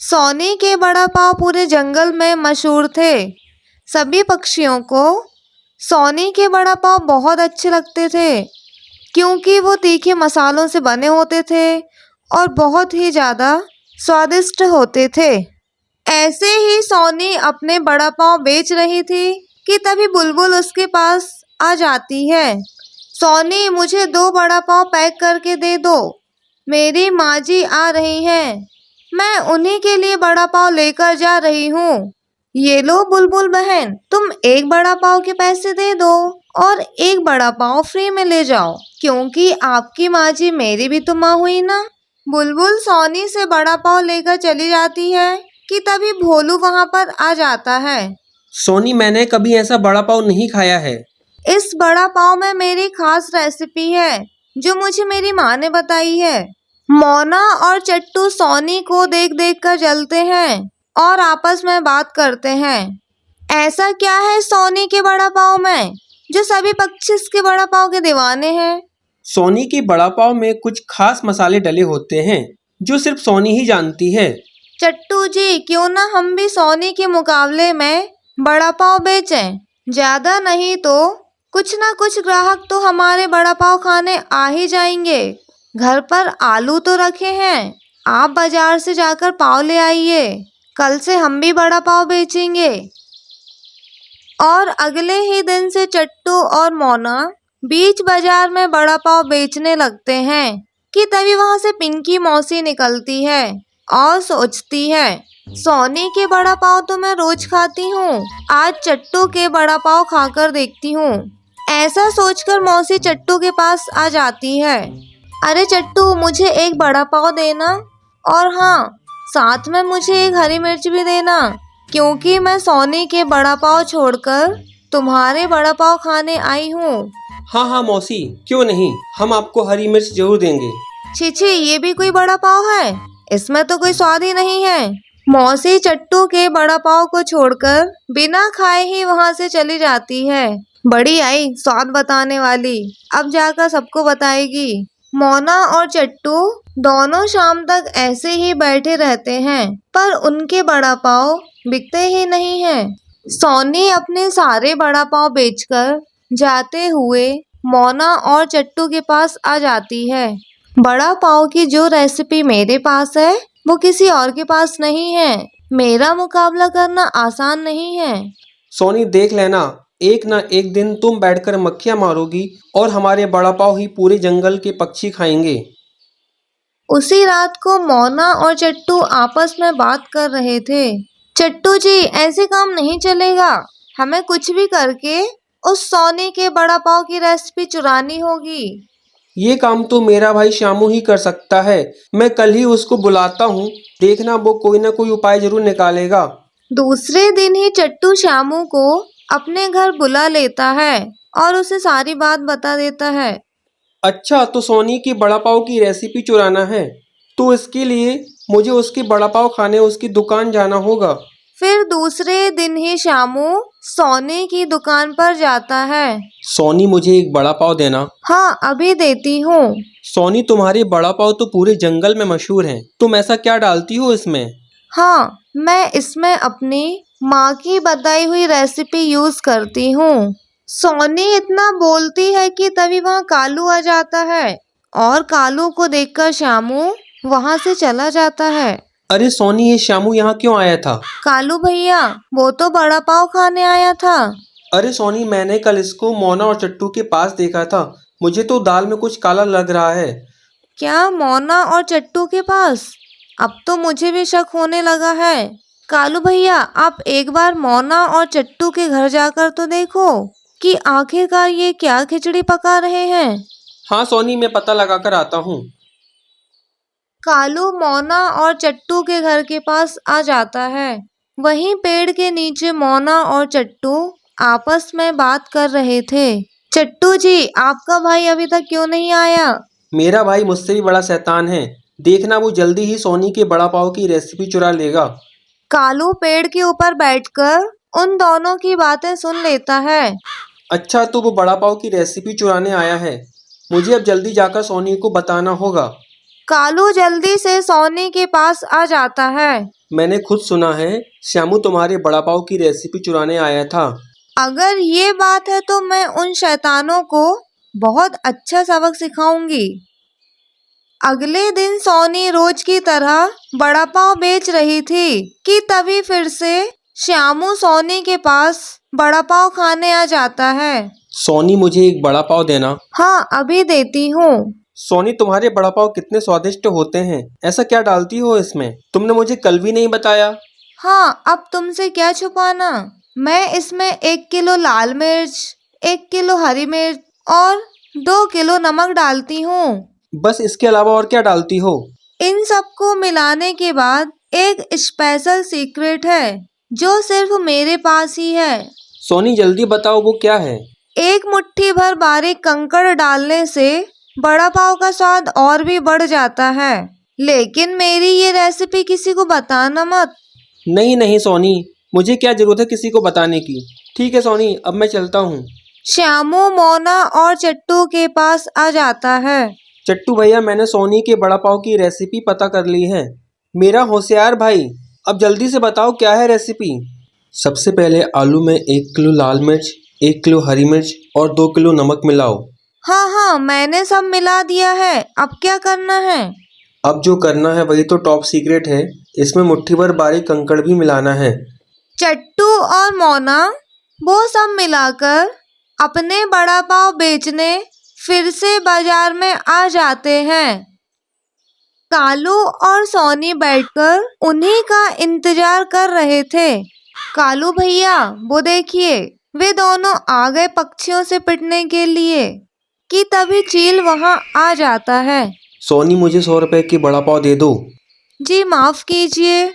सोनी के बड़ा पाव पूरे जंगल में मशहूर थे। सभी पक्षियों को सोनी के बड़ा पाव बहुत अच्छे लगते थे, क्योंकि वो तीखे मसालों से बने होते थे और बहुत ही ज़्यादा स्वादिष्ट होते थे। ऐसे ही सोनी अपने बड़ा पाव बेच रही थी कि तभी बुलबुल उसके पास आ जाती है। सोनी, मुझे 2 बड़ा पाव पैक करके दे दो, मेरी माँ जी आ रही हैं, मैं उन्हीं के लिए बड़ा पाव लेकर जा रही हूँ। ये लो बुलबुल बहन, तुम 1 बड़ा पाव के पैसे दे दो और 1 बड़ा पाव फ्री में ले जाओ, क्योंकि आपकी माँ जी मेरी भी तो माँ हुई ना। बुलबुल सोनी से बड़ा पाव लेकर चली जाती है कि तभी भोलू वहाँ पर आ जाता है। सोनी, मैंने कभी ऐसा बड़ा पाव नहीं खाया है। इस बड़ा पाव में मेरी खास रेसिपी है, जो मुझे मेरी माँ ने बताई है। मोना और चट्टू सोनी को देख देख कर जलते हैं और आपस में बात करते हैं। ऐसा क्या है सोनी के बड़ा पाव में, जो सभी पक्षी इसके बड़ा पाव के दीवाने हैं? सोनी के बड़ा पाव में कुछ खास मसाले डले होते हैं, जो सिर्फ सोनी ही जानती है। चट्टू जी, क्यों ना हम भी सोनी के मुकाबले में बड़ा पाव बेचें? ज्यादा नहीं तो कुछ ना कुछ ग्राहक तो हमारे बड़ा पाव खाने आ ही जाएंगे। घर पर आलू तो रखे हैं, आप बाजार से जाकर पाव ले आइए, कल से हम भी बड़ा पाव बेचेंगे। और अगले ही दिन से चट्टू और मोना बीच बाजार में बड़ा पाव बेचने लगते हैं कि तभी वहां से पिंकी मौसी निकलती है और सोचती है, सोनी के बड़ा पाव तो मैं रोज खाती हूँ, आज चट्टू के बड़ा पाव खाकर देखती हूँ। ऐसा सोचकर मौसी चट्टू के पास आ जाती है। अरे चट्टू, मुझे 1 बड़ा पाव देना, और हाँ, साथ में मुझे 1 हरी मिर्च भी देना, क्योंकि मैं सोनी के बड़ा पाव छोड़कर तुम्हारे बड़ा पाव खाने आई हूँ। हाँ हाँ मौसी, क्यों नहीं, हम आपको हरी मिर्च जरूर देंगे। छी, ये भी कोई बड़ा पाव है? इसमें तो कोई स्वाद ही नहीं है। मौसी चट्टू के बड़ा पाव को छोड़कर बिना खाए ही वहाँ से चली जाती है। बड़ी आई स्वाद बताने वाली, अब जाकर सबको बताएगी। मोना और चट्टू दोनों शाम तक ऐसे ही बैठे रहते हैं, पर उनके बड़ा पाव बिकते ही नहीं हैं। सोनी अपने सारे बड़ा पाव बेचकर जाते हुए मोना और चट्टू के पास आ जाती है। बड़ा पाव की जो रेसिपी मेरे पास है, वो किसी और के पास नहीं है। मेरा मुकाबला करना आसान नहीं है। सोनी, देख लेना, एक ना एक दिन तुम बैठकर मक्खियाँ मारोगी और हमारे बड़ा पाव ही पूरे जंगल के पक्षी खाएंगे। उसी रात को मोना और चट्टू आपस में बात कर रहे थे। चट्टू जी, ऐसे काम नहीं चलेगा, हमें कुछ भी करके उस सोनी के बड़ा पाव की रेसिपी चुरानी होगी। ये काम तो मेरा भाई श्यामू ही कर सकता है, मैं कल ही उसको बुलाता हूँ, देखना वो कोई ना कोई उपाय जरूर निकालेगा। दूसरे दिन ही चट्टू श्यामू को अपने घर बुला लेता है और उसे सारी बात बता देता है। अच्छा, तो सोनी की बड़ा पाव की रेसिपी चुराना है, तो इसके लिए मुझे उसकी बड़ा पाव खाने उसकी दुकान जाना होगा। फिर दूसरे दिन ही श्यामू सोनी की दुकान पर जाता है। सोनी, मुझे 1 बड़ा पाव देना। हाँ, अभी देती हूँ। सोनी, तुम्हारे बड़ा पाव तो पूरे जंगल में मशहूर हैं, तुम ऐसा क्या डालती हो इसमें? हाँ, मैं इसमें अपनी माँ की बताई हुई रेसिपी यूज करती हूँ। सोनी इतना बोलती है कि तभी वहाँ कालू आ जाता है और कालू को देखकर श्यामू वहाँ से चला जाता है। अरे सोनी, ये श्यामू यहाँ क्यों आया था? कालू भैया, वो तो बड़ा पाव खाने आया था। अरे सोनी, मैंने कल इसको मोना और चट्टू के पास देखा था, मुझे तो दाल में कुछ काला लग रहा है। क्या मोना और चट्टू के पास? अब तो मुझे भी शक होने लगा है। कालू भैया, आप एक बार मोना और चट्टू के घर जाकर तो देखो कि आखिरकार ये क्या खिचड़ी पका रहे हैं। हाँ सोनी, मैं पता लगा कर आता हूँ। कालू मोना और चट्टू के घर के पास आ जाता है। वहीं पेड़ के नीचे मोना और चट्टू आपस में बात कर रहे थे। चट्टू जी, आपका भाई अभी तक क्यों नहीं आया? मेरा भाई मुझसे भी बड़ा शैतान है, देखना वो जल्दी ही सोनी के बड़ा पाव की रेसिपी चुरा लेगा। कालू पेड़ के ऊपर बैठकर उन दोनों की बातें सुन लेता है। अच्छा, तो वो बड़ा पाव की रेसिपी चुराने आया है, मुझे अब जल्दी जाकर सोनी को बताना होगा। कालू जल्दी से सोनी के पास आ जाता है। मैंने खुद सुना है श्यामू तुम्हारे बड़ा पाव की रेसिपी चुराने आया था। अगर ये बात है तो मैं उन शैतानों को बहुत अच्छा सबक सिखाऊंगी। अगले दिन सोनी रोज की तरह बड़ा पाव बेच रही थी कि तभी फिर से श्यामू सोनी के पास बड़ा पाव खाने आ जाता है। सोनी मुझे एक बड़ा पाव देना। हाँ, अभी देती हूँ। सोनी तुम्हारे बड़ा पाव कितने स्वादिष्ट होते हैं, ऐसा क्या डालती हो इसमें? तुमने मुझे कल भी नहीं बताया। हाँ, अब तुमसे क्या छुपाना। मैं इसमें 1 किलो लाल मिर्च, 1 किलो हरी मिर्च और 2 किलो नमक डालती हूँ। बस इसके अलावा और क्या डालती हो? इन सबको मिलाने के बाद एक स्पेशल सीक्रेट है जो सिर्फ मेरे पास ही है। सोनी जल्दी बताओ वो क्या है? एक मुट्ठी भर बारीक कंकड़ डालने से बड़ा पाव का स्वाद और भी बढ़ जाता है। लेकिन मेरी ये रेसिपी किसी को बताना मत। नहीं नहीं सोनी, मुझे क्या जरूरत है किसी को बताने की। ठीक है सोनी, अब मैं चलता हूँ। श्यामू, मोना और चट्टू के पास आ जाता है। चट्टू भैया, मैंने सोनी के बड़ा पाव की रेसिपी पता कर ली है। मेरा होशियार भाई, अब जल्दी से बताओ क्या है रेसिपी। सबसे पहले आलू में 1 किलो लाल मिर्च, 1 किलो हरी मिर्च और 2 किलो नमक मिलाओ। हाँ हाँ, मैंने सब मिला दिया है। अब क्या करना है? अब जो करना है वही तो टॉप सीक्रेट है। इसमें मुट्ठी भर बारीक कंकड़ भी मिलाना है। चट्टू और मोना वो सब मिलाकर अपने बड़ा पाव बेचने फिर से बाजार में आ जाते हैं। कालू और सोनी बैठकर उन्हीं का इंतजार कर रहे थे। कालू भैया, वो देखिए, वे दोनों आ गए पक्षियों से पिटने के लिए कि तभी चील वहां आ जाता है। सोनी, मुझे 100 रुपए की बड़ा पाव दे दो। जी माफ कीजिए,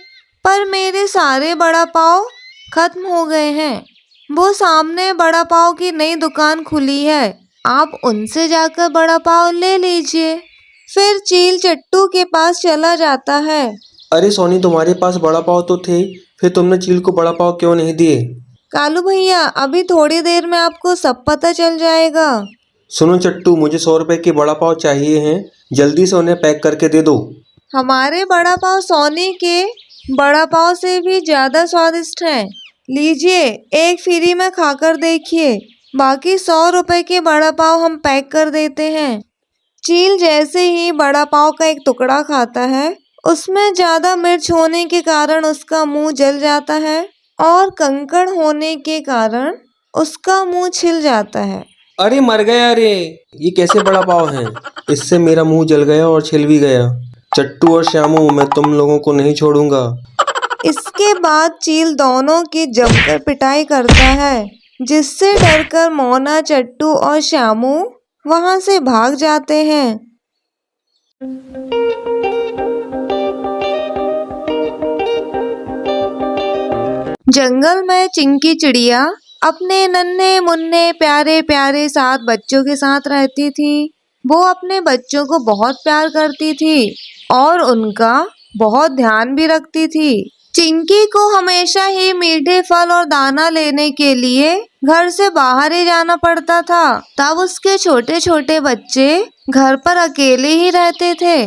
पर मेरे सारे बड़ा पाव खत्म हो गए हैं। वो सामने बड़ा पाव की नई दुकान खुली है, आप उनसे जाकर बड़ा पाव ले लीजिए। फिर चील चट्टू के पास चला जाता है। अरे सोनी, तुम्हारे पास बड़ा पाव तो थे, फिर तुमने चील को बड़ा पाव क्यों नहीं दिए? कालू भैया, अभी थोड़ी देर में आपको सब पता चल जाएगा। सुनो चट्टू, मुझे 100 रुपए की बड़ा पाव चाहिए हैं, जल्दी से उन्हें पैक करके दे दो। हमारे बड़ा पाव सोनी के बड़ा पाव से भी ज्यादा स्वादिष्ट हैं। लीजिए, एक फ्री में खाकर देखिए, बाकी 100 रुपए के बड़ा पाव हम पैक कर देते हैं। चील जैसे ही बड़ा पाव का एक टुकड़ा खाता है, उसमें ज्यादा मिर्च होने के कारण उसका मुंह जल जाता है और कंकड़ होने के कारण उसका मुंह छिल जाता है। अरे मर गया रे, ये कैसे बड़ा पाव है? इससे मेरा मुंह जल गया और छिल भी गया। चट्टू और श्यामू, मैं तुम लोगों को नहीं छोड़ूंगा। इसके बाद चील दोनों की जमकर पिटाई करता है, जिससे डरकर मोना, चट्टू और श्यामू वहां से भाग जाते हैं। जंगल में चिंकी चिड़िया अपने नन्हे मुन्ने प्यारे प्यारे 7 बच्चों के साथ रहती थी। वो अपने बच्चों को बहुत प्यार करती थी और उनका बहुत ध्यान भी रखती थी। चिंकी को हमेशा ही मीठे फल और दाना लेने के लिए घर से बाहर ही जाना पड़ता था। तब उसके छोटे छोटे बच्चे घर पर अकेले ही रहते थे।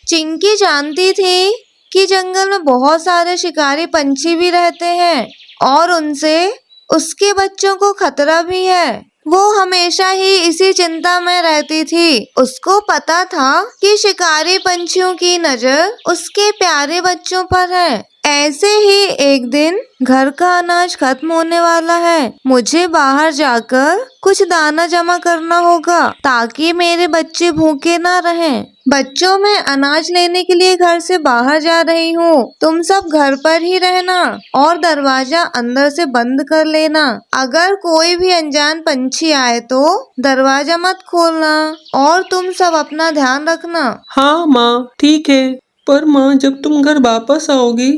चिंकी जानती थी कि जंगल में बहुत सारे शिकारी पंछी भी रहते हैं और उनसे उसके बच्चों को खतरा भी है। वो हमेशा ही इसी चिंता में रहती थी। उसको पता था कि शिकारी पंछियों की नजर उसके प्यारे बच्चों पर है। ऐसे ही एक दिन घर का अनाज खत्म होने वाला है। मुझे बाहर जाकर कुछ दाना जमा करना होगा ताकि मेरे बच्चे भूखे ना रहें। बच्चों, मैं अनाज लेने के लिए घर से बाहर जा रही हूँ। तुम सब घर पर ही रहना और दरवाजा अंदर से बंद कर लेना। अगर कोई भी अनजान पंछी आए तो दरवाजा मत खोलना और तुम सब अपना ध्यान रखना। हाँ माँ, ठीक है। पर माँ, जब तुम घर वापस आओगी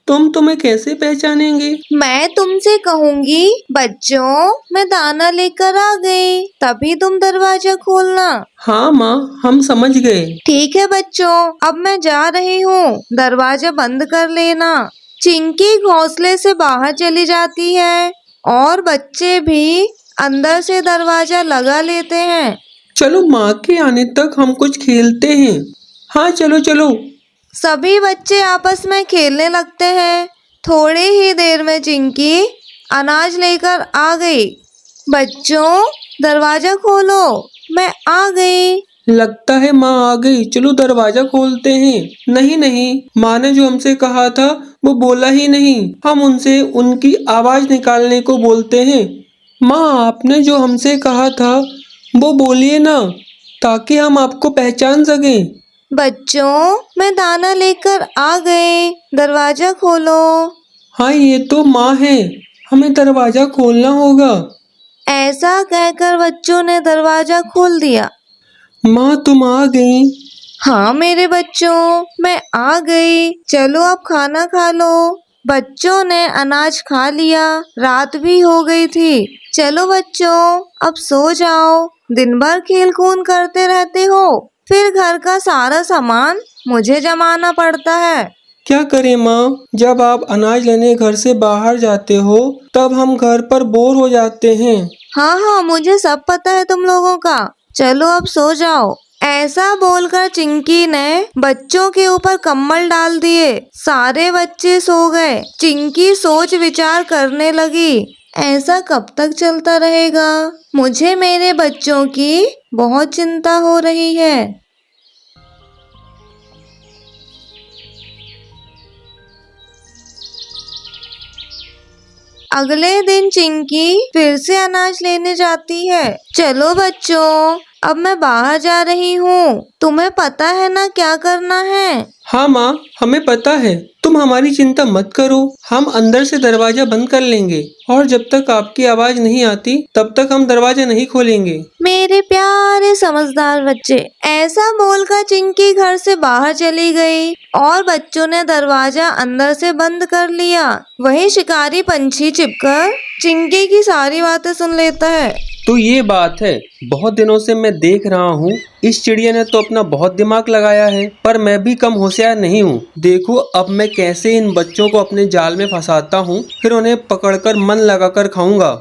तुम तुम्हें कैसे पहचानेंगे? मैं तुमसे कहूँगी, बच्चों मैं दाना लेकर आ गई, तभी तुम दरवाजा खोलना। हाँ माँ, हम समझ गए। ठीक है बच्चों, अब मैं जा रही हूँ, दरवाजा बंद कर लेना। चिंकी घोंसले से बाहर चली जाती है और बच्चे भी अंदर से दरवाजा लगा लेते हैं। चलो माँ के आने तक हम कुछ खेलते हैं। हाँ चलो चलो। सभी बच्चे आपस में खेलने लगते हैं। थोड़ी ही देर में चिंकी अनाज लेकर आ गई। बच्चों, दरवाजा खोलो, मैं आ गई। लगता है माँ आ गई, चलो दरवाजा खोलते हैं। नहीं नहीं, माँ ने जो हमसे कहा था वो बोला ही नहीं। हम उनसे उनकी आवाज निकालने को बोलते हैं। माँ, आपने जो हमसे कहा था वो बोलिए ना, ताकि हम आपको पहचान सकें। बच्चों, मैं दाना लेकर आ गई, दरवाजा खोलो। हाँ, ये तो माँ है, हमें दरवाजा खोलना होगा। ऐसा कहकर बच्चों ने दरवाजा खोल दिया। माँ, तुम आ गई। हाँ मेरे बच्चों, मैं आ गई। चलो अब खाना खा लो। बच्चों ने अनाज खा लिया। रात भी हो गई थी। चलो बच्चों, अब सो जाओ। दिन भर खेल कूद करते रहते हो, फिर घर का सारा सामान मुझे जमाना पड़ता है। क्या करें माँ, जब आप अनाज लेने घर से बाहर जाते हो तब हम घर पर बोर हो जाते हैं। हाँ हाँ, मुझे सब पता है तुम लोगों का। चलो अब सो जाओ। ऐसा बोलकर चिंकी ने बच्चों के ऊपर कंबल डाल दिए। सारे बच्चे सो गए। चिंकी सोच विचार करने लगी, ऐसा कब तक चलता रहेगा? मुझे मेरे बच्चों की बहुत चिंता हो रही है। अगले दिन चिंकी फिर से अनाज लेने जाती है। चलो बच्चों, अब मैं बाहर जा रही हूँ। तुम्हें पता है ना क्या करना है? हाँ माँ, हमें पता है, तुम हमारी चिंता मत करो। हम अंदर से दरवाजा बंद कर लेंगे और जब तक आपकी आवाज नहीं आती तब तक हम दरवाजा नहीं खोलेंगे। मेरे प्यारे समझदार बच्चे। ऐसा बोलकर चिंकी घर से बाहर चली गई और बच्चों ने दरवाजा अंदर से बंद कर लिया। वही शिकारी पंछी छिपकर चिंकी की सारी बातें सुन लेता है। तो ये बात है, बहुत दिनों से मैं देख रहा हूँ इस चिड़िया ने तो अपना बहुत दिमाग लगाया है, पर मैं भी कम होशियार नहीं हूँ। देखो अब मैं कैसे इन बच्चों को अपने जाल में फंसाता हूँ, फिर उन्हें पकड़कर मन लगाकर खाऊंगा।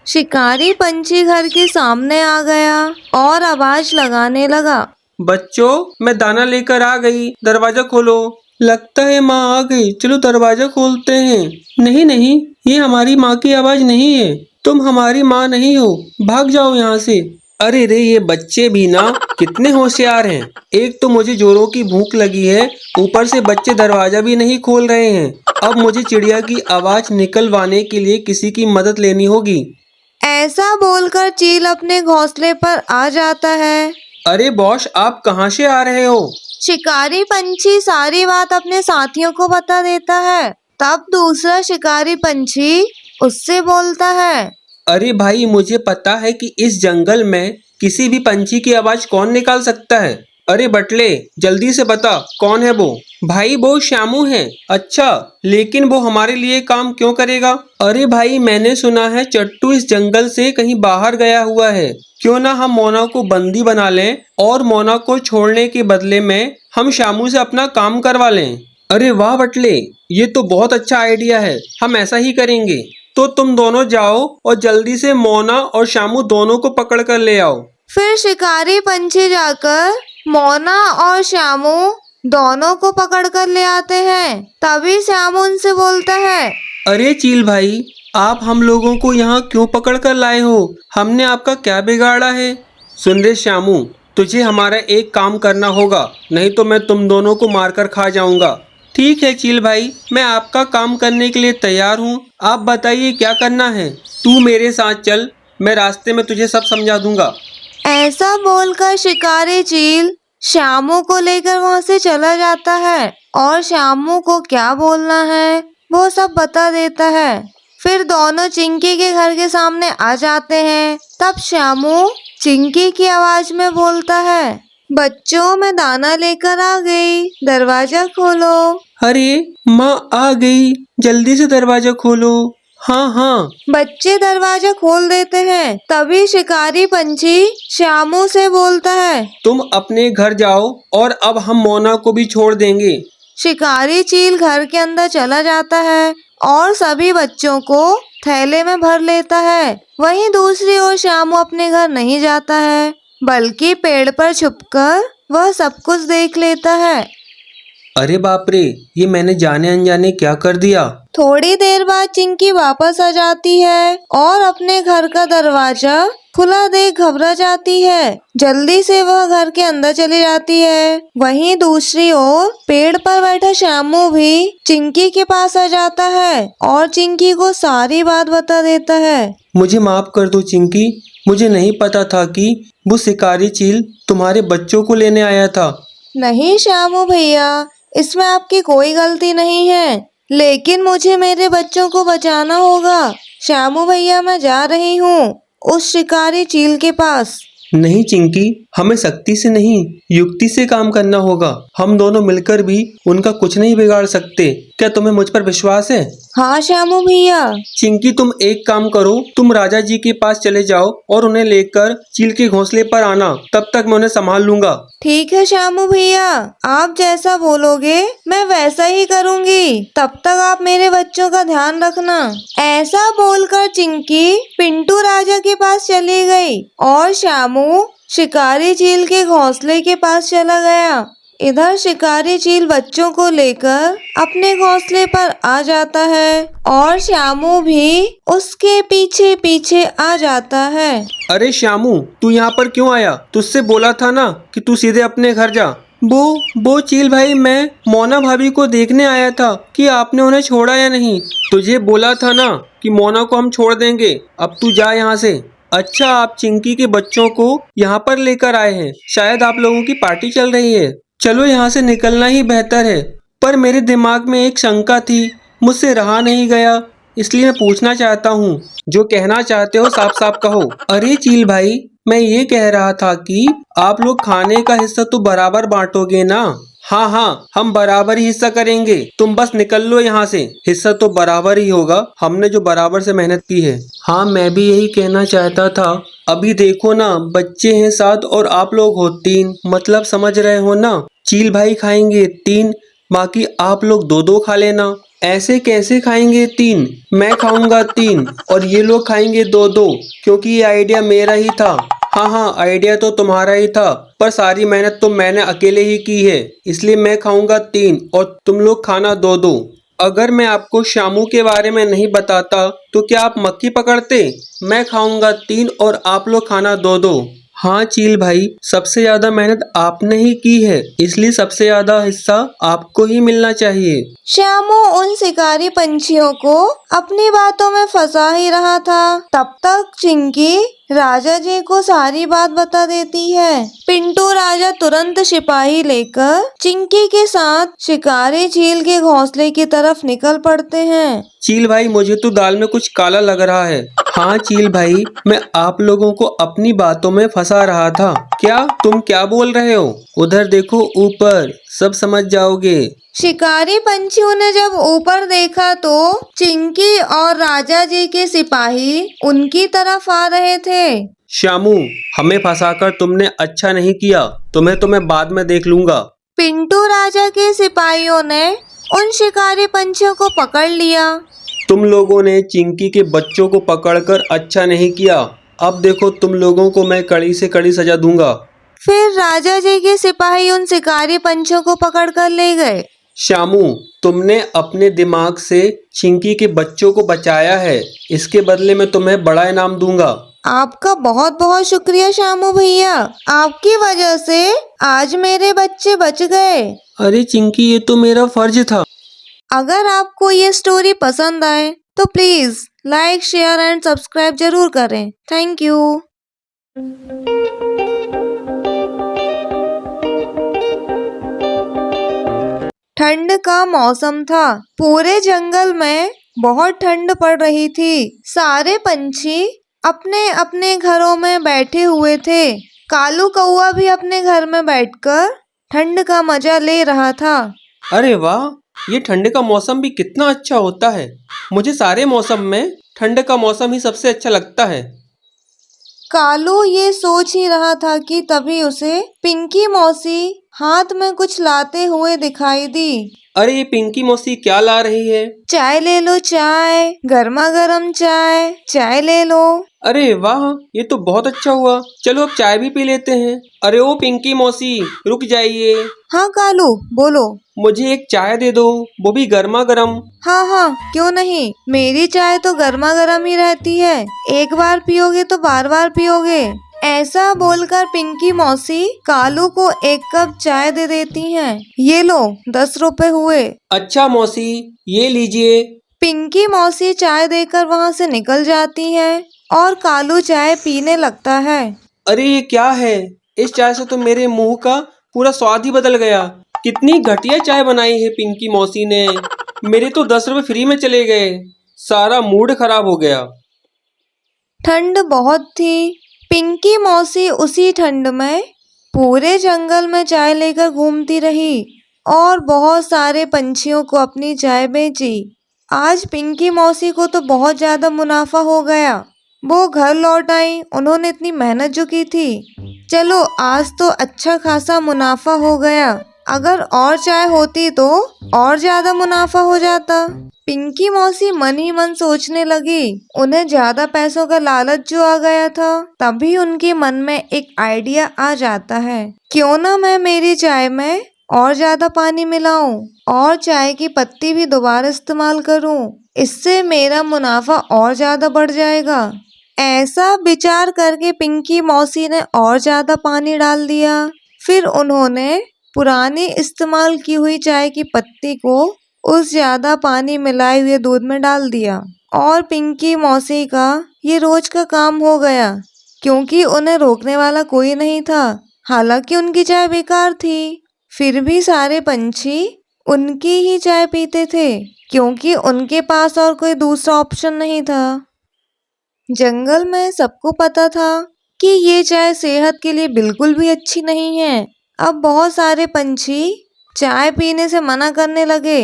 शिकारी पंछी घर के सामने आ गया और आवाज लगाने लगा। बच्चों, मैं दाना लेकर आ गई, दरवाजा खोलो। लगता है माँ आ गई, चलो दरवाजा खोलते हैं। नहीं नहीं, ये हमारी माँ की आवाज नहीं है, तुम हमारी माँ नहीं हो, भाग जाओ यहाँ से। अरे रे, ये बच्चे भी ना कितने होशियार हैं। एक तो मुझे जोरों की भूख लगी है, ऊपर से बच्चे दरवाजा भी नहीं खोल रहे हैं। अब मुझे चिड़िया की आवाज निकलवाने के लिए किसी की मदद लेनी होगी। ऐसा बोलकर चील अपने घोंसले पर आ जाता है। अरे बॉस, आप कहाँ से आ रहे हो? शिकारी पंछी सारी बात अपने साथियों को बता देता है। तब दूसरा शिकारी पंछी उससे बोलता है। अरे भाई, मुझे पता है कि इस जंगल में किसी भी पंछी की आवाज कौन निकाल सकता है। अरे बटले, जल्दी से बता कौन है वो? भाई वो श्यामू है। अच्छा, लेकिन वो हमारे लिए काम क्यों करेगा? अरे भाई, मैंने सुना है चट्टू इस जंगल से कहीं बाहर गया हुआ है। क्यों ना हम मोना को बंदी बना लें और मोना को छोड़ने के बदले में हम श्यामू से अपना काम करवा लें। अरे वाह बटले, ये तो बहुत अच्छा आइडिया है, हम ऐसा ही करेंगे। तो तुम दोनों जाओ और जल्दी से मोना और श्यामू दोनों को पकड़ कर ले आओ। फिर शिकारी पंछी जाकर मोना और श्यामू दोनों को पकड़ कर ले आते हैं। तभी श्यामू उनसे बोलता है। अरे चील भाई, आप हम लोगों को यहाँ क्यों पकड़ कर लाए हो? हमने आपका क्या बिगाड़ा है? सुन रे श्यामू, तुझे हमारा एक काम करना होगा, नहीं तो मैं तुम दोनों को मारकर खा जाऊंगा। ठीक है चील भाई, मैं आपका काम करने के लिए तैयार हूँ। आप बताइए क्या करना है? तू मेरे साथ चल, मैं रास्ते में तुझे सब समझा दूंगा। ऐसा बोलकर शिकारी चील श्यामू को लेकर वहां से चला जाता है और श्यामू को क्या बोलना है वो सब बता देता है। फिर दोनों चिंकी के घर के सामने आ जाते हैं। तब श्यामू चिंकी की आवाज में बोलता है। बच्चों, मैं दाना लेकर आ गई, दरवाजा खोलो। अरे माँ आ गई, जल्दी से दरवाजा खोलो। हाँ हाँ। बच्चे दरवाजा खोल देते हैं। तभी शिकारी पंछी श्यामू से बोलता है। तुम अपने घर जाओ और अब हम मोना को भी छोड़ देंगे। शिकारी चील घर के अंदर चला जाता है और सभी बच्चों को थैले में भर लेता है। वहीं दूसरी ओर श्यामू अपने घर नहीं जाता है। बल्कि पेड़ पर छुपकर वह सब कुछ देख लेता है। अरे बाप रे, ये मैंने जाने अनजाने क्या कर दिया। थोड़ी देर बाद चिंकी वापस आ जाती है और अपने घर का दरवाजा खुला देख घबरा जाती है। जल्दी से वह घर के अंदर चली जाती है। वहीं दूसरी ओर पेड़ पर बैठा श्यामू भी चिंकी के पास आ जाता है और चिंकी को सारी बात बता देता है। मुझे माफ कर दो चिंकी, मुझे नहीं पता था कि वो शिकारी चील तुम्हारे बच्चों को लेने आया था। नहीं श्यामू भैया, इसमें आपकी कोई गलती नहीं है, लेकिन मुझे मेरे बच्चों को बचाना होगा। श्यामू भैया, मैं जा रही हूँ उस शिकारी चील के पास। नहीं चिंकी, हमें सख्ती से नहीं, युक्ति से काम करना होगा। हम दोनों मिलकर भी उनका कुछ नहीं बिगाड़ सकते। क्या तुम्हें मुझ पर विश्वास है? हाँ श्यामू भैया। चिंकी, तुम एक काम करो, तुम राजा जी के पास चले जाओ और उन्हें लेकर चील के घोंसले पर आना। तब तक मैं उन्हें संभाल लूंगा। ठीक है श्यामू भैया, आप जैसा बोलोगे मैं वैसा ही करूँगी। तब तक आप मेरे बच्चों का ध्यान रखना। ऐसा बोलकर चिंकी पिंटू राजा के पास चली गई और श्यामू शिकारी चील के घोंसले के पास चला गया। इधर शिकारी चील बच्चों को लेकर अपने घोंसले पर आ जाता है और श्यामू भी उसके पीछे पीछे आ जाता है। अरे श्यामू, तू यहाँ पर क्यों आया? तुझसे बोला था ना कि तू सीधे अपने घर जा। वो चील भाई, मैं मोना भाभी को देखने आया था कि आपने उन्हें छोड़ा या नहीं। तुझे बोला था ना कि मोना को हम छोड़ देंगे। अब तू जा यहाँ से। अच्छा, आप चिंकी के बच्चों को यहाँ पर लेकर आए हैं। शायद आप लोगों की पार्टी चल रही है। चलो, यहाँ से निकलना ही बेहतर है। पर मेरे दिमाग में एक शंका थी, मुझसे रहा नहीं गया, इसलिए मैं पूछना चाहता हूँ। जो कहना चाहते हो साफ साफ कहो। अरे चील भाई, मैं ये कह रहा था कि आप लोग खाने का हिस्सा तो बराबर बांटोगे ना? हाँ हाँ, हम बराबर ही हिस्सा करेंगे। तुम बस निकल लो यहाँ से। हिस्सा तो बराबर ही होगा, हमने जो बराबर से मेहनत की है। हाँ, मैं भी यही कहना चाहता था। अभी देखो ना, बच्चे हैं 7 और आप लोग हो 3, मतलब समझ रहे हो ना। चील भाई खाएंगे 3, बाकी आप लोग 2-2 खा लेना। ऐसे कैसे खाएंगे 3? मैं खाऊंगा 3 और ये लोग खाएंगे 2-2, क्योंकि ये आइडिया मेरा ही था। हाँ हाँ, आइडिया तो तुम्हारा ही था, पर सारी मेहनत तो मैंने अकेले ही की है, इसलिए मैं खाऊंगा 3 और तुम लोग खाना 2-2। अगर मैं आपको श्यामू के बारे में नहीं बताता तो क्या आप मक्खी पकड़ते? मैं खाऊंगा 3 और आप लोग खाना 2-2। हाँ चील भाई, सबसे ज्यादा मेहनत आपने ही की है, इसलिए सबसे ज्यादा हिस्सा आपको ही मिलना चाहिए। श्यामू उन शिकारी पंछियों को अपनी बातों में फंसा ही रहा था। तब तक चिंकी राजा जी को सारी बात बता देती है। पिंटू राजा तुरंत सिपाही लेकर चिंकी के साथ शिकारी चील के घोंसले की तरफ निकल पड़ते हैं। चील भाई, मुझे तो दाल में कुछ काला लग रहा है। हाँ चील भाई, मैं आप लोगों को अपनी बातों में फंसा रहा था। क्या तुम क्या बोल रहे हो? उधर देखो ऊपर, सब समझ जाओगे। शिकारी पंछियों ने जब ऊपर देखा तो चिंकी और राजा जी के सिपाही उनकी तरफ आ रहे थे। श्यामू, हमें फंसाकर तुमने अच्छा नहीं किया। तुम्हें तो मैं बाद में देख लूंगा। पिंटू राजा के सिपाहियों ने उन शिकारी पंछियों को पकड़ लिया। तुम लोगों ने चिंकी के बच्चों को पकड़कर अच्छा नहीं किया। अब देखो, तुम लोगों को मैं कड़ी से कड़ी सजा दूंगा। फिर राजा जी के सिपाही उन शिकारी पंछियों को पकड़कर ले गए। श्यामू, तुमने अपने दिमाग से चिंकी के बच्चों को बचाया है, इसके बदले में तुम्हें बड़ा इनाम दूंगा। आपका बहुत बहुत शुक्रिया श्यामू भैया, आपकी वजह से आज मेरे बच्चे बच गए। अरे चिंकी, ये तो मेरा फर्ज था। अगर आपको ये स्टोरी पसंद आए तो please like, share and subscribe जरूर करें। Thank you. ठंड का मौसम था। पूरे जंगल में बहुत ठंड पड़ रही थी। सारे पंछी अपने अपने घरों में बैठे हुए थे। कालू कौआ भी अपने घर में बैठकर ठंड का मजा ले रहा था। अरे वाह, ये ठंड का मौसम भी कितना अच्छा होता है। मुझे सारे मौसम में ठंड का मौसम ही सबसे अच्छा लगता है। कालू ये सोच ही रहा था कि तभी उसे पिंकी मौसी हाथ में कुछ लाते हुए दिखाई दी। अरे ये पिंकी मौसी क्या ला रही है? चाय ले लो, चाय, गर्मा गर्म चाय, चाय ले लो। अरे वाह, ये तो बहुत अच्छा हुआ। चलो अब चाय भी पी लेते हैं। अरे ओ पिंकी मौसी, रुक जाइए। हाँ कालू, बोलो। मुझे एक चाय दे दो, वो भी गर्मा गर्म। हाँ हाँ, क्यों नहीं, मेरी चाय तो गर्मा गर्म ही रहती है। एक बार पियोगे तो बार बार पियोगे। ऐसा बोलकर पिंकी मौसी कालू को एक कप चाय दे देती हैं। ये लो, 10 रुपए हुए। अच्छा मौसी, ये लीजिए। पिंकी मौसी चाय देकर वहाँ से निकल जाती है और कालू चाय पीने लगता है। अरे ये क्या है? इस चाय से तो मेरे मुंह का पूरा स्वाद ही बदल गया। कितनी घटिया चाय बनाई है पिंकी मौसी ने। मेरे तो 10 रुपए फ्री में चले गए। सारा मूड खराब हो गया। ठंड बहुत थी। पिंकी मौसी उसी ठंड में पूरे जंगल में चाय लेकर घूमती रही और बहुत सारे पंछियों को अपनी चाय बेची। आज पिंकी मौसी को तो बहुत ज्यादा मुनाफा हो गया। वो घर लौट आई, उन्होंने इतनी मेहनत जो की थी। चलो आज तो अच्छा खासा मुनाफा हो गया। अगर और चाय होती तो और ज्यादा मुनाफा हो जाता। पिंकी मौसी मन ही मन सोचने लगी। उन्हें ज्यादा पैसों का लालच जो आ गया था, तभी उनके मन में एक आइडिया आ जाता है। क्यों ना मैं मेरी चाय में और ज्यादा पानी मिलाऊं और चाय की पत्ती भी दोबारा इस्तेमाल करूं। इससे मेरा मुनाफा और ज्यादा बढ़ जाएगा। ऐसा विचार करके पिंकी मौसी ने और ज्यादा पानी डाल दिया। फिर उन्होंने पुरानी इस्तेमाल की हुई चाय की पत्ती को उस ज्यादा पानी मिलाए हुए दूध में डाल दिया और पिंकी मौसी का ये रोज का काम हो गया, क्योंकि उन्हें रोकने वाला कोई नहीं था। हालांकि उनकी चाय बेकार थी, फिर भी सारे पंछी उनकी ही चाय पीते थे, क्योंकि उनके पास और कोई दूसरा ऑप्शन नहीं था। जंगल में सबको पता था कि ये चाय सेहत के लिए बिल्कुल भी अच्छी नहीं है। अब बहुत सारे पंछी चाय पीने से मना करने लगे।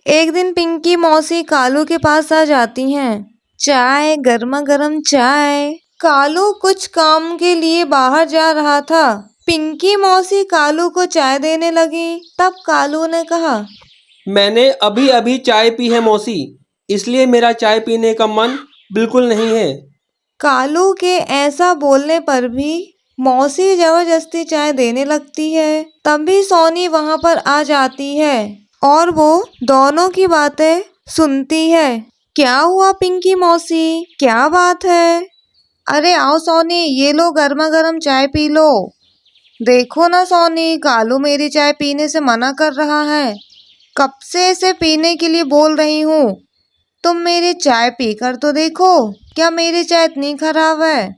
एक दिन पिंकी मौसी कालू के पास आ जाती हैं। चाय, गर्मा गर्म चाय। कालू कुछ काम के लिए बाहर जा रहा था। पिंकी मौसी कालू को चाय देने लगी। तब कालू ने कहा, मैंने अभी अभी चाय पी है मौसी, इसलिए मेरा चाय पीने का मन बिल्कुल नहीं है। कालू के ऐसा बोलने पर भी मौसी जबरदस्ती चाय देने लगती है। तभी सोनी वहां पर आ जाती है और वो दोनों की बातें सुनती है। क्या हुआ पिंकी मौसी, क्या बात है? अरे आओ सोनी, ये लो गर्मा गर्म चाय पी लो। देखो ना सोनी, कालू मेरी चाय पीने से मना कर रहा है। कब से इसे पीने के लिए बोल रही हूँ। तुम मेरी चाय पीकर तो देखो, क्या मेरी चाय इतनी खराब है?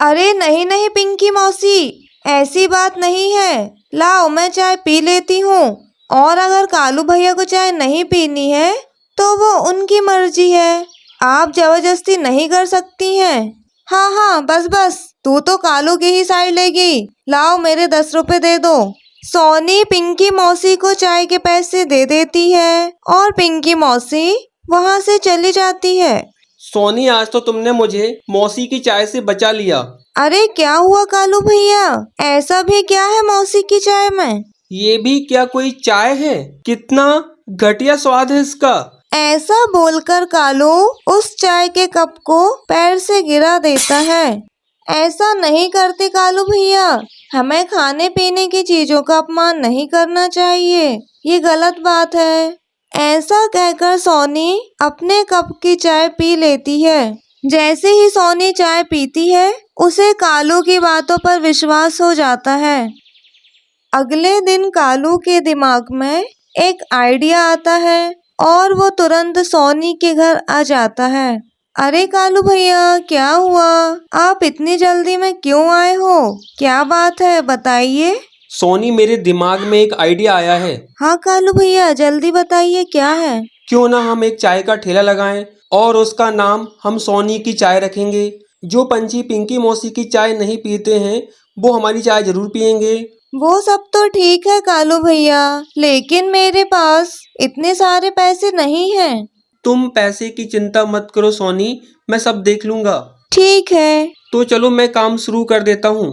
अरे नहीं नहीं पिंकी मौसी, ऐसी बात नहीं है। लाओ मैं चाय पी लेती हूँ, और अगर कालू भैया को चाय नहीं पीनी है तो वो उनकी मर्जी है, आप जबरदस्ती नहीं कर सकती हैं। हाँ हाँ, बस बस, तू तो कालू की ही साइड लेगी। लाओ मेरे 10 रुपए दे दो। सोनी पिंकी मौसी को चाय के पैसे दे देती है और पिंकी मौसी वहाँ से चली जाती है। सोनी, आज तो तुमने मुझे मौसी की चाय से बचा लिया। अरे क्या हुआ कालू भैया, ऐसा भी क्या है मौसी की चाय में? ये भी क्या कोई चाय है? कितना घटिया स्वाद है इसका। ऐसा बोलकर कालू उस चाय के कप को पैर से गिरा देता है। ऐसा नहीं करते कालू भैया, हमें खाने पीने की चीजों का अपमान नहीं करना चाहिए, ये गलत बात है। ऐसा कहकर सोनी अपने कप की चाय पी लेती है। जैसे ही सोनी चाय पीती है, उसे कालू की बातों पर विश्वास हो जाता है। अगले दिन कालू के दिमाग में एक आइडिया आता है और वो तुरंत सोनी के घर आ जाता है। अरे कालू भैया, क्या हुआ? आप इतनी जल्दी में क्यों आए हो? क्या बात है, बताइए। सोनी, मेरे दिमाग में एक आइडिया आया है। हाँ कालू भैया, जल्दी बताइए, क्या है? क्यों ना हम एक चाय का ठेला लगाएं और उसका नाम हम सोनी की चाय रखेंगे। जो पंछी पिंकी मौसी की चाय नहीं पीते हैं, वो हमारी चाय जरूर पियेंगे। वो सब तो ठीक है कालू भैया, लेकिन मेरे पास इतने सारे पैसे नहीं हैं। तुम पैसे की चिंता मत करो सोनी, मैं सब देख लूंगा। ठीक है। तो चलो मैं काम शुरू कर देता हूँ।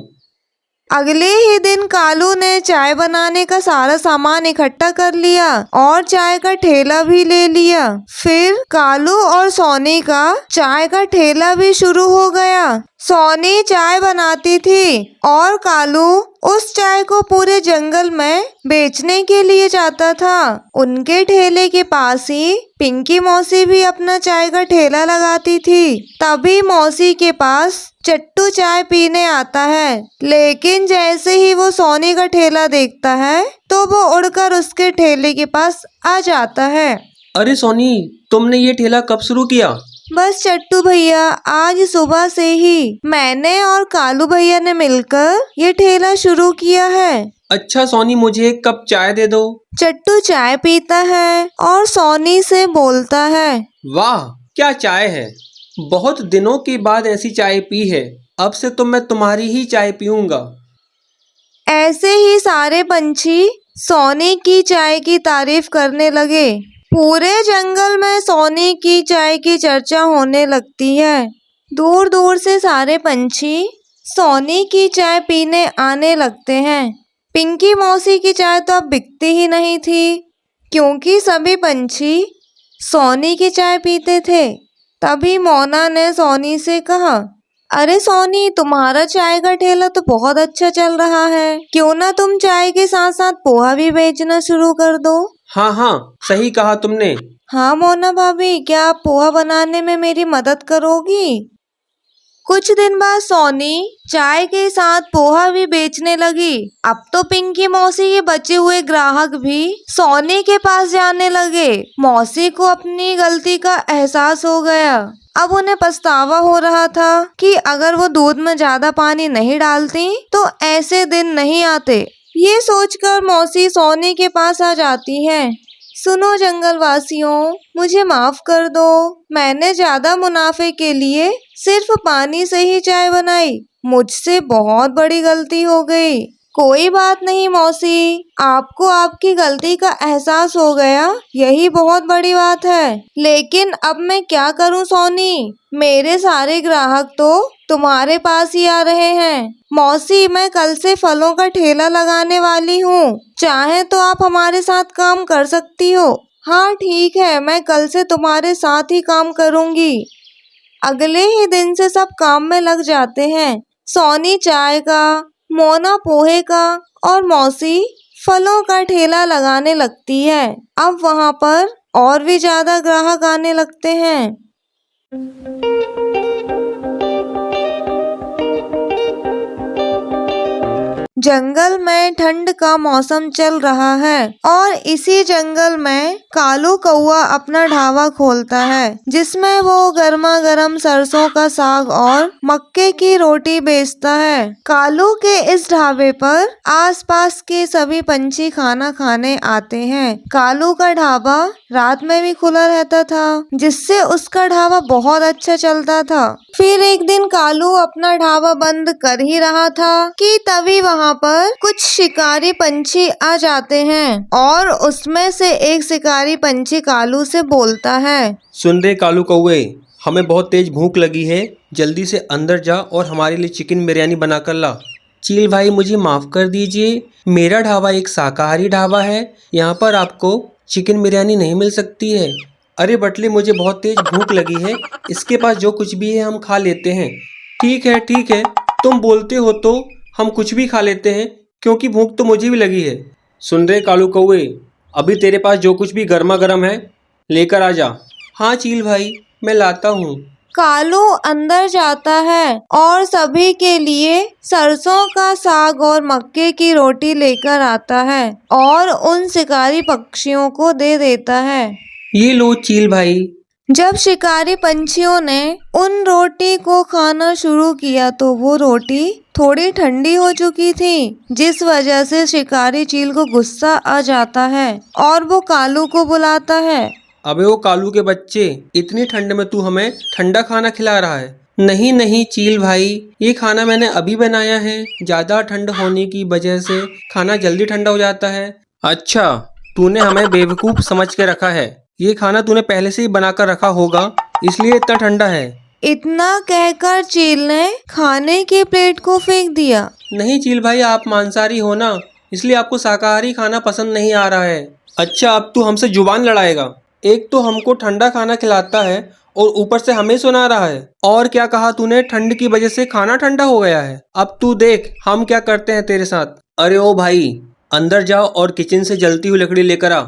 अगले ही दिन कालू ने चाय बनाने का सारा सामान इकट्ठा कर लिया और चाय का ठेला भी ले लिया। फिर कालू और सोनी का चाय का ठेला भी शुरू हो गया। सोनी चाय बनाती थी और कालू उस चाय को पूरे जंगल में बेचने के लिए जाता था। उनके ठेले के पास ही पिंकी मौसी भी अपना चाय का ठेला लगाती थी। तभी मौसी के पास चट्टू चाय पीने आता है, लेकिन जैसे ही वो सोनी का ठेला देखता है तो वो उड़कर उसके ठेले के पास आ जाता है। अरे सोनी, तुमने ये ठेला कब शुरू किया? बस चट्टू भैया, आज सुबह से ही मैंने और कालू भैया ने मिलकर ये ठेला शुरू किया है। अच्छा सोनी, मुझे एक कप चाय दे दो। चट्टू चाय पीता है और सोनी से बोलता है, वाह क्या चाय है, बहुत दिनों के बाद ऐसी चाय पी है। अब से तो मैं तुम्हारी ही चाय पीऊंगा। ऐसे ही सारे पंछी सोनी की चाय की तारीफ करने लगे। पूरे जंगल में सोनी की चाय की चर्चा होने लगती है। दूर दूर से सारे पंछी सोनी की चाय पीने आने लगते हैं। पिंकी मौसी की चाय तो अब बिकती ही नहीं थी, क्योंकि सभी पंछी सोनी की चाय पीते थे। तभी मोना ने सोनी से कहा, अरे सोनी, तुम्हारा चाय का ठेला तो बहुत अच्छा चल रहा है, क्यों ना तुम चाय के साथ साथ पोहा भी बेचना शुरू कर दो। हाँ हाँ, सही कहा तुमने। हाँ मोना भाभी, क्या आप पोहा बनाने में मेरी मदद करोगी? कुछ दिन बाद सोनी चाय के साथ पोहा भी बेचने लगी। अब तो पिंकी मौसी के बचे हुए ग्राहक भी सोनी के पास जाने लगे। मौसी को अपनी गलती का एहसास हो गया। अब उन्हें पछतावा हो रहा था कि अगर वो दूध में ज्यादा पानी नहीं डालती तो ऐसे दिन नहीं आते। ये सोचकर मौसी सोनी के पास आ जाती है। सुनो जंगलवासियों, मुझे माफ कर दो, मैंने ज्यादा मुनाफे के लिए सिर्फ पानी से ही चाय बनाई। मुझसे बहुत बड़ी गलती हो गई। कोई बात नहीं मौसी, आपको आपकी गलती का एहसास हो गया, यही बहुत बड़ी बात है। लेकिन अब मैं क्या करूं सोनी, मेरे सारे ग्राहक तो तुम्हारे पास ही आ रहे हैं। मौसी, मैं कल से फलों का ठेला लगाने वाली हूँ, चाहे तो आप हमारे साथ काम कर सकती हो। हाँ ठीक है, मैं कल से तुम्हारे साथ ही काम करूँगी। अगले ही दिन से सब काम में लग जाते हैं। सोनी चाय का, मोना पोहे का और मौसी फलों का ठेला लगाने लगती है। अब वहाँ पर और भी ज्यादा ग्राहक आने लगते हैं। जंगल में ठंड का मौसम चल रहा है और इसी जंगल में कालू कौआ अपना ढाबा खोलता है, जिसमें वो गर्मा गर्म सरसों का साग और मक्के की रोटी बेचता है। कालू के इस ढाबे पर आसपास के सभी पंछी खाना खाने आते हैं। कालू का ढाबा रात में भी खुला रहता था, जिससे उसका ढाबा बहुत अच्छा चलता था। फिर एक दिन कालू अपना ढाबा बंद कर ही रहा था कि तभी वहाँ पर कुछ शिकारी पंछी आ जाते हैं और उसमें से एक शिकारी पंछी कालू से बोलता है, सुन रे कालू कौवे, हमें बहुत तेज भूख लगी है, जल्दी से अंदर जा और हमारे लिए चिकन बिरयानी बना कर ला। चील भाई, मुझे माफ़ कर दीजिए, मेरा ढाबा एक शाकाहारी ढाबा है, यहाँ पर आपको चिकन बिरयानी नहीं मिल सकती है। अरे बटले, मुझे बहुत तेज भूख लगी है, इसके पास जो कुछ भी है हम खा लेते हैं। ठीक है, तुम बोलते हो तो हम कुछ भी खा लेते हैं, क्योंकि भूख तो मुझे भी लगी है। सुन रहे कालू कौवे, अभी तेरे पास जो कुछ भी गर्मा गर्म है लेकर आ जा। हाँ चील भाई, मैं लाता हूँ। कालू अंदर जाता है और सभी के लिए सरसों का साग और मक्के की रोटी लेकर आता है और उन शिकारी पक्षियों को दे देता है। ये लो चील भाई। जब शिकारी पंछियों ने उन रोटी को खाना शुरू किया तो वो रोटी थोड़ी ठंडी हो चुकी थी, जिस वजह से शिकारी चील को गुस्सा आ जाता है और वो कालू को बुलाता है। अबे वो कालू के बच्चे, इतनी ठंड में तू हमें ठंडा खाना खिला रहा है? नहीं चील भाई, ये खाना मैंने अभी बनाया है, ज्यादा ठंड होने की वजह से खाना जल्दी ठंडा हो जाता है। अच्छा, तूने हमें बेवकूफ समझ के रखा है, ये खाना तूने पहले से ही बनाकर रखा होगा, इसलिए इतना ठंडा है। इतना कहकर चील ने खाने के प्लेट को फेंक दिया नहीं चील भाई, आप मांसाहारी हो ना, इसलिए आपको शाकाहारी खाना पसंद नहीं आ रहा है। अच्छा, अब तू हमसे जुबान लड़ाएगा। एक तो हमको ठंडा खाना खिलाता है और ऊपर से हमें सुना रहा है। और क्या कहा तूने? ठंड की वजह से खाना ठंडा हो गया है। अब तू देख हम क्या करते हैं तेरे साथ। अरे ओ भाई, अंदर जाओ और किचन से जलती हुई लकड़ी लेकर आ।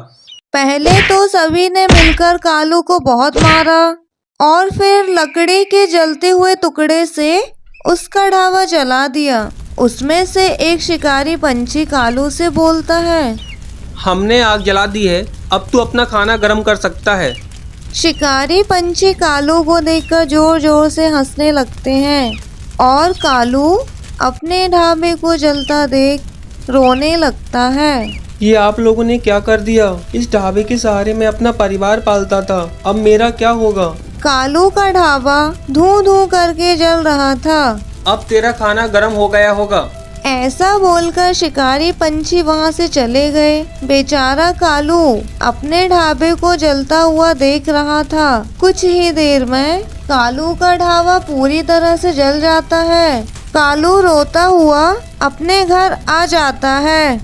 पहले तो सभी ने मिलकर कालू को बहुत मारा और फिर लकड़ी के जलते हुए टुकड़े से उसका ढाबा जला दिया। उसमें से एक शिकारी पंछी कालू से बोलता है, हमने आग जला दी है, अब तू अपना खाना गर्म कर सकता है। शिकारी पंछी कालू को देखकर जोर जोर से हंसने लगते हैं और कालू अपने ढाबे को जलता देख रोने लगता है। ये आप लोगों ने क्या कर दिया? इस ढाबे के सहारे मैं अपना परिवार पालता था, अब मेरा क्या होगा? कालू का ढाबा धूं धूं करके जल रहा था। अब तेरा खाना गर्म हो गया होगा। ऐसा बोलकर शिकारी पंछी वहां से चले गए। बेचारा कालू अपने ढाबे को जलता हुआ देख रहा था। कुछ ही देर में कालू का ढाबा पूरी तरह से जल जाता है। कालू रोता हुआ अपने घर आ जाता है।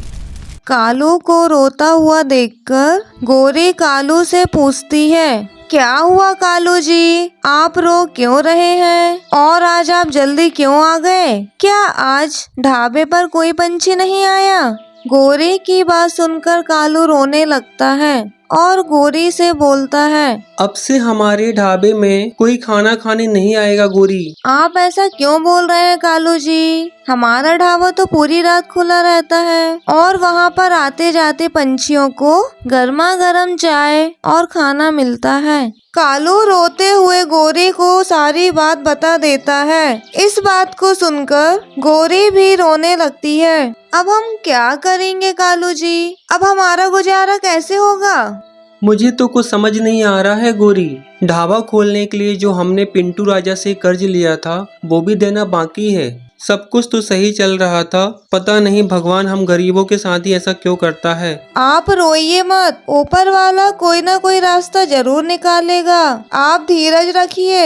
कालू को रोता हुआ देखकर गोरी कालू से पूछती है, क्या हुआ कालू जी, आप रो क्यों रहे हैं और आज आप जल्दी क्यों आ गए? क्या आज ढाबे पर कोई पंछी नहीं आया? गोरी की बात सुनकर कालू रोने लगता है और गोरी से बोलता है, अब से हमारे ढाबे में कोई खाना खाने नहीं आएगा गोरी। आप ऐसा क्यों बोल रहे हैं कालू जी? हमारा ढाबा तो पूरी रात खुला रहता है और वहाँ पर आते जाते पंछियों को गर्मा गर्म चाय और खाना मिलता है। कालू रोते हुए गोरी को सारी बात बता देता है। इस बात को सुनकर गोरी भी रोने लगती है। अब हम क्या करेंगे कालू जी? अब हमारा गुजारा कैसे होगा? मुझे तो कुछ समझ नहीं आ रहा है गोरी। ढाबा खोलने के लिए जो हमने पिंटू राजा से कर्ज लिया था वो भी देना बाकी है। सब कुछ तो सही चल रहा था, पता नहीं भगवान हम गरीबों के साथ ही ऐसा क्यों करता है। आप रोइए मत, ऊपर वाला कोई ना कोई रास्ता जरूर निकालेगा। आप धीरज रखिए।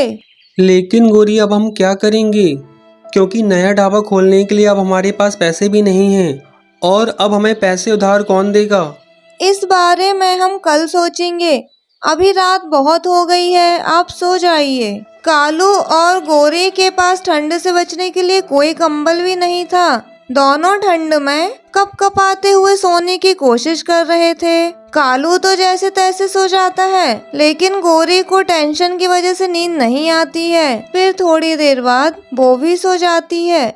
लेकिन गोरी अब हम क्या करेंगे, क्योंकि नया ढाबा खोलने के लिए अब हमारे पास पैसे भी नहीं हैं और अब हमें पैसे उधार कौन देगा? इस बारे में हम कल सोचेंगे। अभी रात बहुत हो गई है, आप सो जाइए। कालू और गोरे के पास ठंड से बचने के लिए कोई कंबल भी नहीं था। दोनों ठंड में कपकपाते हुए सोने की कोशिश कर रहे थे। कालू तो जैसे तैसे सो जाता है, लेकिन गोरी को टेंशन की वजह से नींद नहीं आती है। फिर थोड़ी देर बाद वो भी सो जाती है।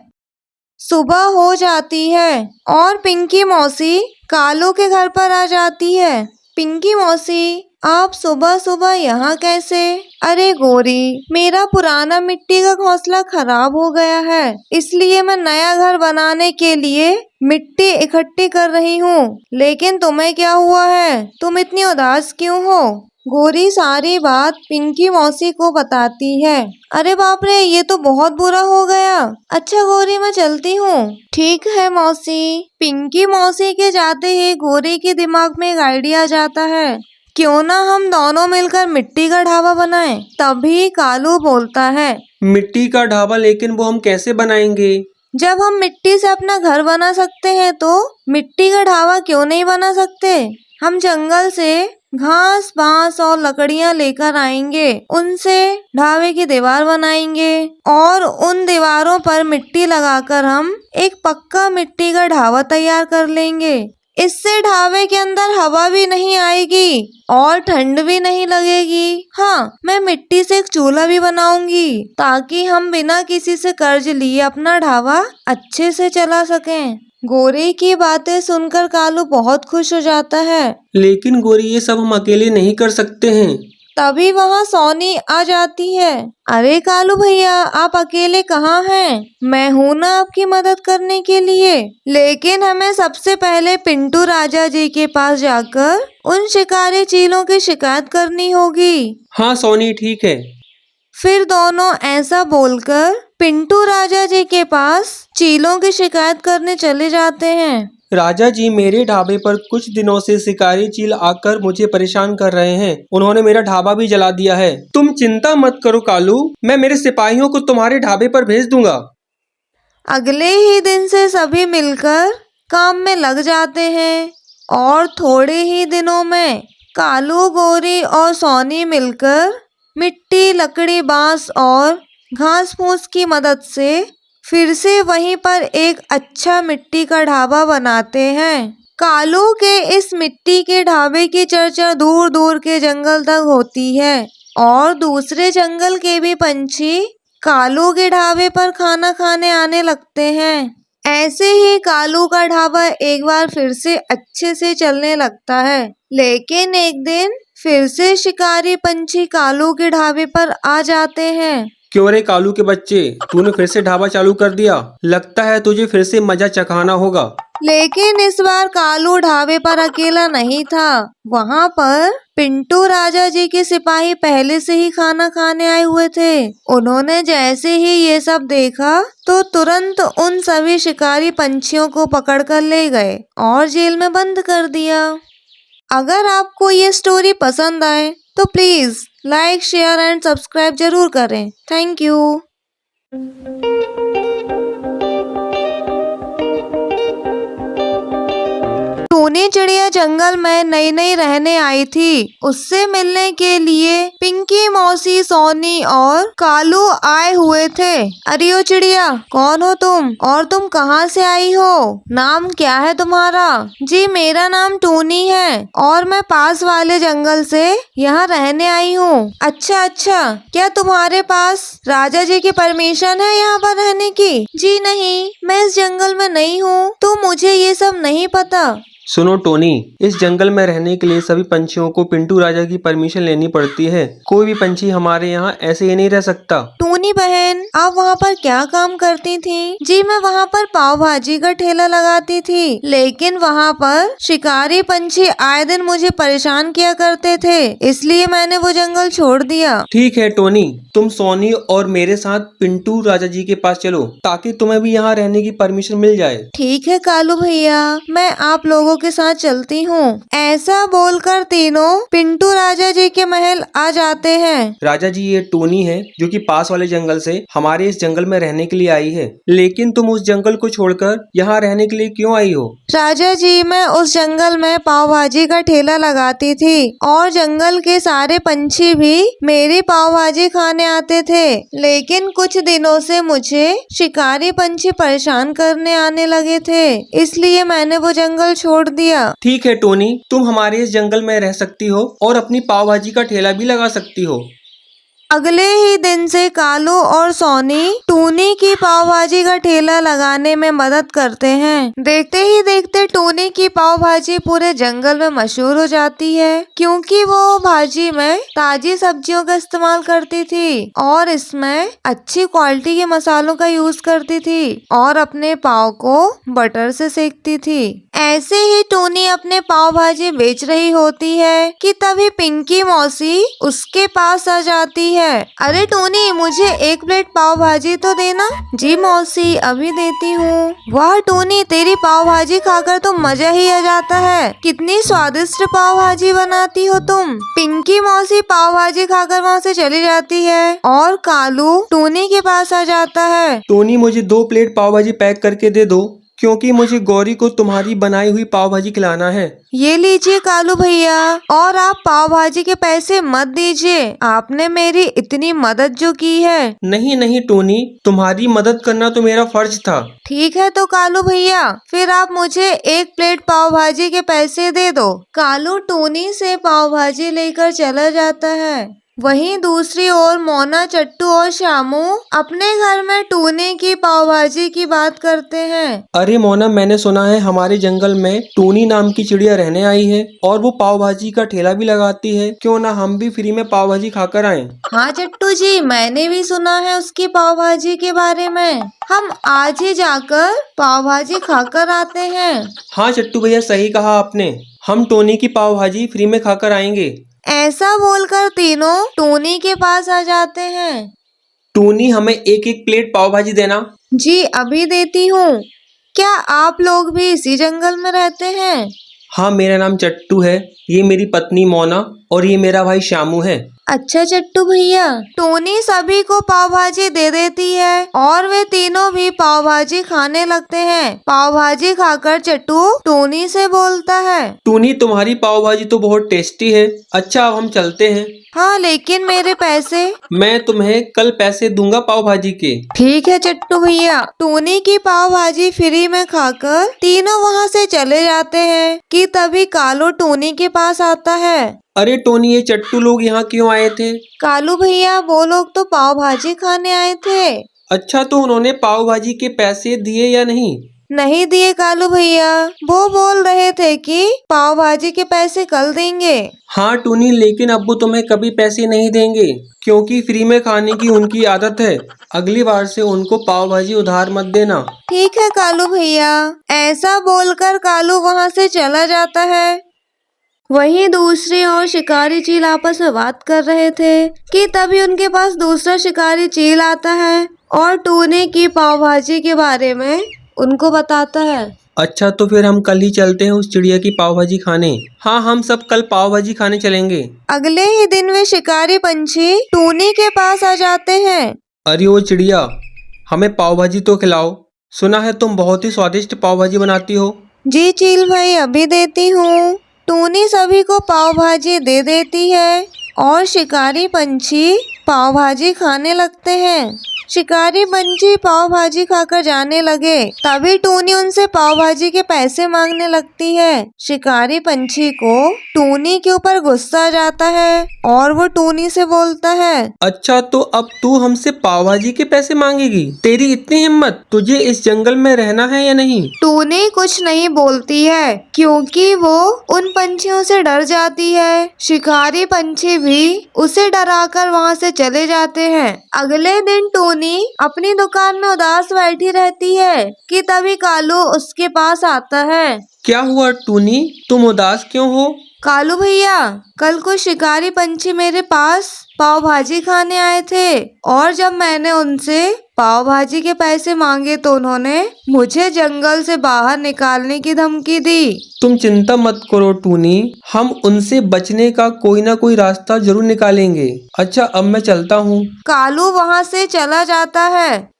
सुबह हो जाती है और पिंकी मौसी कालू के घर पर आ जाती है। पिंकी मौसी, आप सुबह सुबह यहाँ कैसे? अरे गोरी, मेरा पुराना मिट्टी का घोंसला खराब हो गया है, इसलिए मैं नया घर बनाने के लिए मिट्टी इकट्ठी कर रही हूँ। लेकिन तुम्हें क्या हुआ है? तुम इतनी उदास क्यों हो? गोरी सारी बात पिंकी मौसी को बताती है। अरे बाप रे, ये तो बहुत बुरा हो गया। अच्छा गोरी, मैं चलती हूँ। ठीक है मौसी। पिंकी मौसी के जाते ही गोरी के दिमाग में एक आइडिया आ जाता है। क्यों ना हम दोनों मिलकर मिट्टी का ढाबा बनाएं? तभी कालू बोलता है, मिट्टी का ढाबा? लेकिन वो हम कैसे बनाएंगे? जब हम मिट्टी से अपना घर बना सकते हैं तो मिट्टी का ढाबा क्यों नहीं बना सकते? हम जंगल से घास बांस और लकड़ियां लेकर आएंगे, उनसे ढाबे की दीवार बनाएंगे और उन दीवारों पर मिट्टी लगाकर हम एक पक्का मिट्टी का ढाबा तैयार कर लेंगे। इससे ढाबे के अंदर हवा भी नहीं आएगी और ठंड भी नहीं लगेगी। हाँ, मैं मिट्टी से एक चूल्हा भी बनाऊंगी ताकि हम बिना किसी से कर्ज लिए अपना ढाबा अच्छे से चला सकें। गोरी की बातें सुनकर कालू बहुत खुश हो जाता है। लेकिन गोरी, ये सब हम अकेले नहीं कर सकते हैं। तभी वहाँ सोनी आ जाती है। अरे कालू भैया, आप अकेले कहाँ हैं? मैं हूँ ना आपकी मदद करने के लिए। लेकिन हमें सबसे पहले पिंटू राजा जी के पास जाकर उन शिकारी चीलों की शिकायत करनी होगी। हाँ सोनी, ठीक है। फिर दोनों ऐसा बोलकर पिंटू राजा जी के पास चीलों की शिकायत करने चले जाते हैं। राजा जी, मेरे ढाबे पर कुछ दिनों से शिकारी चील आकर मुझे परेशान कर रहे हैं। उन्होंने मेरा ढाबा भी जला दिया है। तुम चिंता मत करो कालू, मैं मेरे सिपाहियों को तुम्हारे ढाबे पर भेज दूंगा। अगले ही दिन से सभी मिलकर काम में लग जाते हैं और थोड़े ही दिनों में कालू, गौरी और सोनी मिलकर मिट्टी, लकड़ी, बांस और घास फूस की मदद से फिर से वहीं पर एक अच्छा मिट्टी का ढाबा बनाते हैं। कालू के इस मिट्टी के ढाबे की चर्चा दूर दूर के जंगल तक होती है और दूसरे जंगल के भी पंछी कालू के ढाबे पर खाना खाने आने लगते हैं। ऐसे ही कालू का ढाबा एक बार फिर से अच्छे से चलने लगता है, लेकिन एक दिन फिर से शिकारी पंछी कालू के ढाबे पर आ जाते हैं। क्यों रे कालू के बच्चे, तूने फिर से ढाबा चालू कर दिया? लगता है तुझे फिर से मजा चखाना होगा। लेकिन इस बार कालू ढाबे पर अकेला नहीं था। वहाँ पर पिंटू राजा जी के सिपाही पहले से ही खाना खाने आए हुए थे। उन्होंने जैसे ही ये सब देखा तो तुरंत उन सभी शिकारी पंछियों को पकड़ कर ले गए और जेल में बंद कर दिया। अगर आपको ये स्टोरी पसंद आए तो please like, share and subscribe जरूर करें। Thank you. टूनी चिड़िया जंगल में नई नई रहने आई थी। उससे मिलने के लिए पिंकी मौसी, सोनी और कालू आए हुए थे। अरे ओ चिड़िया, कौन हो तुम और तुम कहाँ से आई हो? नाम क्या है तुम्हारा? जी मेरा नाम टूनी है और मैं पास वाले जंगल से यहाँ रहने आई हूँ। अच्छा अच्छा, क्या तुम्हारे पास राजा जी की परमिशन है यहाँ पर रहने की? जी नहीं, मैं इस जंगल में नहीं हूँ तो मुझे ये सब नहीं पता। सुनो टोनी, इस जंगल में रहने के लिए सभी पंछियों को पिंटू राजा की परमिशन लेनी पड़ती है। कोई भी पंछी हमारे यहाँ ऐसे ही नहीं रह सकता। टूनी बहन, आप वहाँ पर क्या काम करती थी? जी मैं वहाँ पर पाव भाजी का ठेला लगाती थी, लेकिन वहाँ पर शिकारी पंछी आए दिन मुझे परेशान किया करते थे, इसलिए मैंने वो जंगल छोड़ दिया। ठीक है टोनी, तुम सोनी और मेरे साथ पिंटू राजा जी के पास चलो ताकि तुम्हें भी यहाँ रहने की परमिशन मिल जाए। ठीक है कालू भैया, मैं आप लोगों के साथ चलती हूँ। ऐसा बोलकर तीनों पिंटू राजा जी के महल आ जाते हैं। राजा जी, ये टोनी है जो कि पास वाले जंगल से हमारे इस जंगल में रहने के लिए आई है, लेकिन तुम उस जंगल को छोड़कर यहाँ रहने के लिए क्यों आई हो? राजा जी, मैं उस जंगल में पाव भाजी का ठेला लगाती थी और जंगल के सारे पंछी भी मेरी पाव भाजी खाने आते थे, लेकिन कुछ दिनों से मुझे शिकारी पंछी परेशान करने आने लगे थे, इसलिए मैंने वो जंगल छोड़ दिया। ठीक है टोनी, तुम हमारे इस जंगल में रह सकती हो और अपनी पाव भाजी का ठेला भी लगा सकती हो। अगले ही दिन से कालू और सोनी टूनी की पाव भाजी का ठेला लगाने में मदद करते हैं। देखते ही देखते टूनी की पाव भाजी पूरे जंगल में मशहूर हो जाती है, क्योंकि वो भाजी में ताजी सब्जियों का इस्तेमाल करती थी और इसमें अच्छी क्वालिटी के मसालों का यूज करती थी और अपने पाव को बटर से सेकती थी। ऐसे ही टूनी अपने पाव भाजी बेच रही होती है कि तभी पिंकी मौसी उसके पास आ जाती है। अरे टूनी, मुझे एक प्लेट पाव भाजी तो देना। जी मौसी, अभी देती हूँ। वाह टूनी, तेरी पाव भाजी खाकर तो मजा ही आ जाता है। कितनी स्वादिष्ट पाव भाजी बनाती हो तुम। पिंकी मौसी पाव भाजी खाकर वहाँ से चली जाती है और कालू टूनी के पास आ जाता है। टोनी, मुझे 2 प्लेट पाव भाजी पैक करके दे दो, क्योंकि मुझे गौरी को तुम्हारी बनाई हुई पाव भाजी खिलाना है। ये लीजिए कालू भैया, और आप पाव भाजी के पैसे मत दीजिए, आपने मेरी इतनी मदद जो की है। नहीं नहीं टोनी, तुम्हारी मदद करना तो मेरा फर्ज था। ठीक है तो कालू भैया, फिर आप मुझे 1 प्लेट पाव भाजी के पैसे दे दो। कालू टूनी से पाव भाजी लेकर चला जाता है। वहीं दूसरी ओर मोना, चट्टू और श्यामू अपने घर में टूनी की पाव भाजी की बात करते हैं। अरे मोना, मैंने सुना है हमारे जंगल में टूनी नाम की चिड़िया रहने आई है और वो पाव भाजी का ठेला भी लगाती है। क्यों ना हम भी फ्री में पाव भाजी खाकर आएं? हाँ चट्टू जी, मैंने भी सुना है उसकी पाव भाजी के बारे में। हम आज ही जाकर पाव भाजी खाकर आते हैं। हाँ चट्टू भैया, सही कहा आपने, हम टोनी की पाव भाजी फ्री में खाकर आएंगे। ऐसा बोलकर तीनों टूनी के पास आ जाते हैं। टूनी, हमें 1-1 प्लेट पाव भाजी देना। जी अभी देती हूँ। क्या आप लोग भी इसी जंगल में रहते हैं? हाँ, मेरा नाम चट्टू है, ये मेरी पत्नी मोना और ये मेरा भाई श्यामू है। अच्छा चट्टू भैया। टोनी सभी को पाव भाजी दे देती है और वे तीनों भी पाव भाजी खाने लगते हैं। पाव भाजी खाकर चट्टू टोनी से बोलता है, टूनी तुम्हारी पाव भाजी तो बहुत टेस्टी है। अच्छा अब हम चलते हैं। हाँ लेकिन मेरे पैसे? मैं तुम्हें कल पैसे दूंगा पाव भाजी के। ठीक है चट्टू भैया। टोनी की पाव भाजी फ्री में खाकर तीनों वहाँ से चले जाते हैं कि तभी कालू टोनी के पास आता है। अरे टोनी, ये चट्टू लोग यहाँ क्यों आए थे? कालू भैया वो लोग तो पाव भाजी खाने आए थे। अच्छा, तो उन्होंने पाव भाजी के पैसे दिए या नहीं? नहीं दिए कालू भैया, वो बोल रहे थे कि पाव भाजी के पैसे कल देंगे। हाँ टूनी, लेकिन अब्बू तुम्हें कभी पैसे नहीं देंगे क्योंकि फ्री में खाने की उनकी आदत है। अगली बार से उनको पाव भाजी उधार मत देना। ठीक है कालू भैया। ऐसा बोलकर कालू वहाँ से चला जाता है। वहीं दूसरी ओर शिकारी चील आपस में बात कर रहे थे कि तभी उनके पास दूसरा शिकारी चील आता है और टूनी की पाव भाजी के बारे में उनको बताता है। अच्छा, तो फिर हम कल ही चलते हैं उस चिड़िया की पाव भाजी खाने। हाँ, हम सब कल पाव भाजी खाने चलेंगे। अगले ही दिन वे शिकारी पंछी टूनी के पास आ जाते हैं। अरे ओ चिड़िया, हमें पाव भाजी तो खिलाओ। सुना है तुम बहुत ही स्वादिष्ट पाव भाजी बनाती हो। जी चील भाई, अभी देती हूँ। टूनी सभी को पाव भाजी दे देती है और शिकारी पंछी पाव भाजी खाने लगते हैं। शिकारी पंछी पाव भाजी खाकर जाने लगे, तभी टूनी उनसे पाव भाजी के पैसे मांगने लगती है। शिकारी पंछी को टूनी के ऊपर गुस्सा आ जाता है और वो टूनी से बोलता है, अच्छा, तो अब तू हमसे पाव भाजी के पैसे मांगेगी? तेरी इतनी हिम्मत! तुझे इस जंगल में रहना है या नहीं? टूनी कुछ नहीं बोलती है क्योंकि वो उन पंछियों से डर जाती है। शिकारी पंछी भी उसे डराकर वहाँ से चले जाते हैं। अगले दिन टूनी अपनी दुकान में उदास बैठी रहती है कि तभी कालू उसके पास आता है। क्या हुआ टूनी, तुम उदास क्यों हो? कालू भैया, कल कुछ शिकारी पंछी मेरे पास पाव भाजी खाने आए थे और जब मैंने उनसे पाव भाजी के पैसे मांगे तो उन्होंने मुझे जंगल से बाहर निकालने की धमकी दी। तुम चिंता मत करो टूनी, हम उनसे बचने का कोई ना कोई रास्ता जरूर निकालेंगे। अच्छा, अब मैं चलता हूँ। कालू वहाँ से चला जाता है।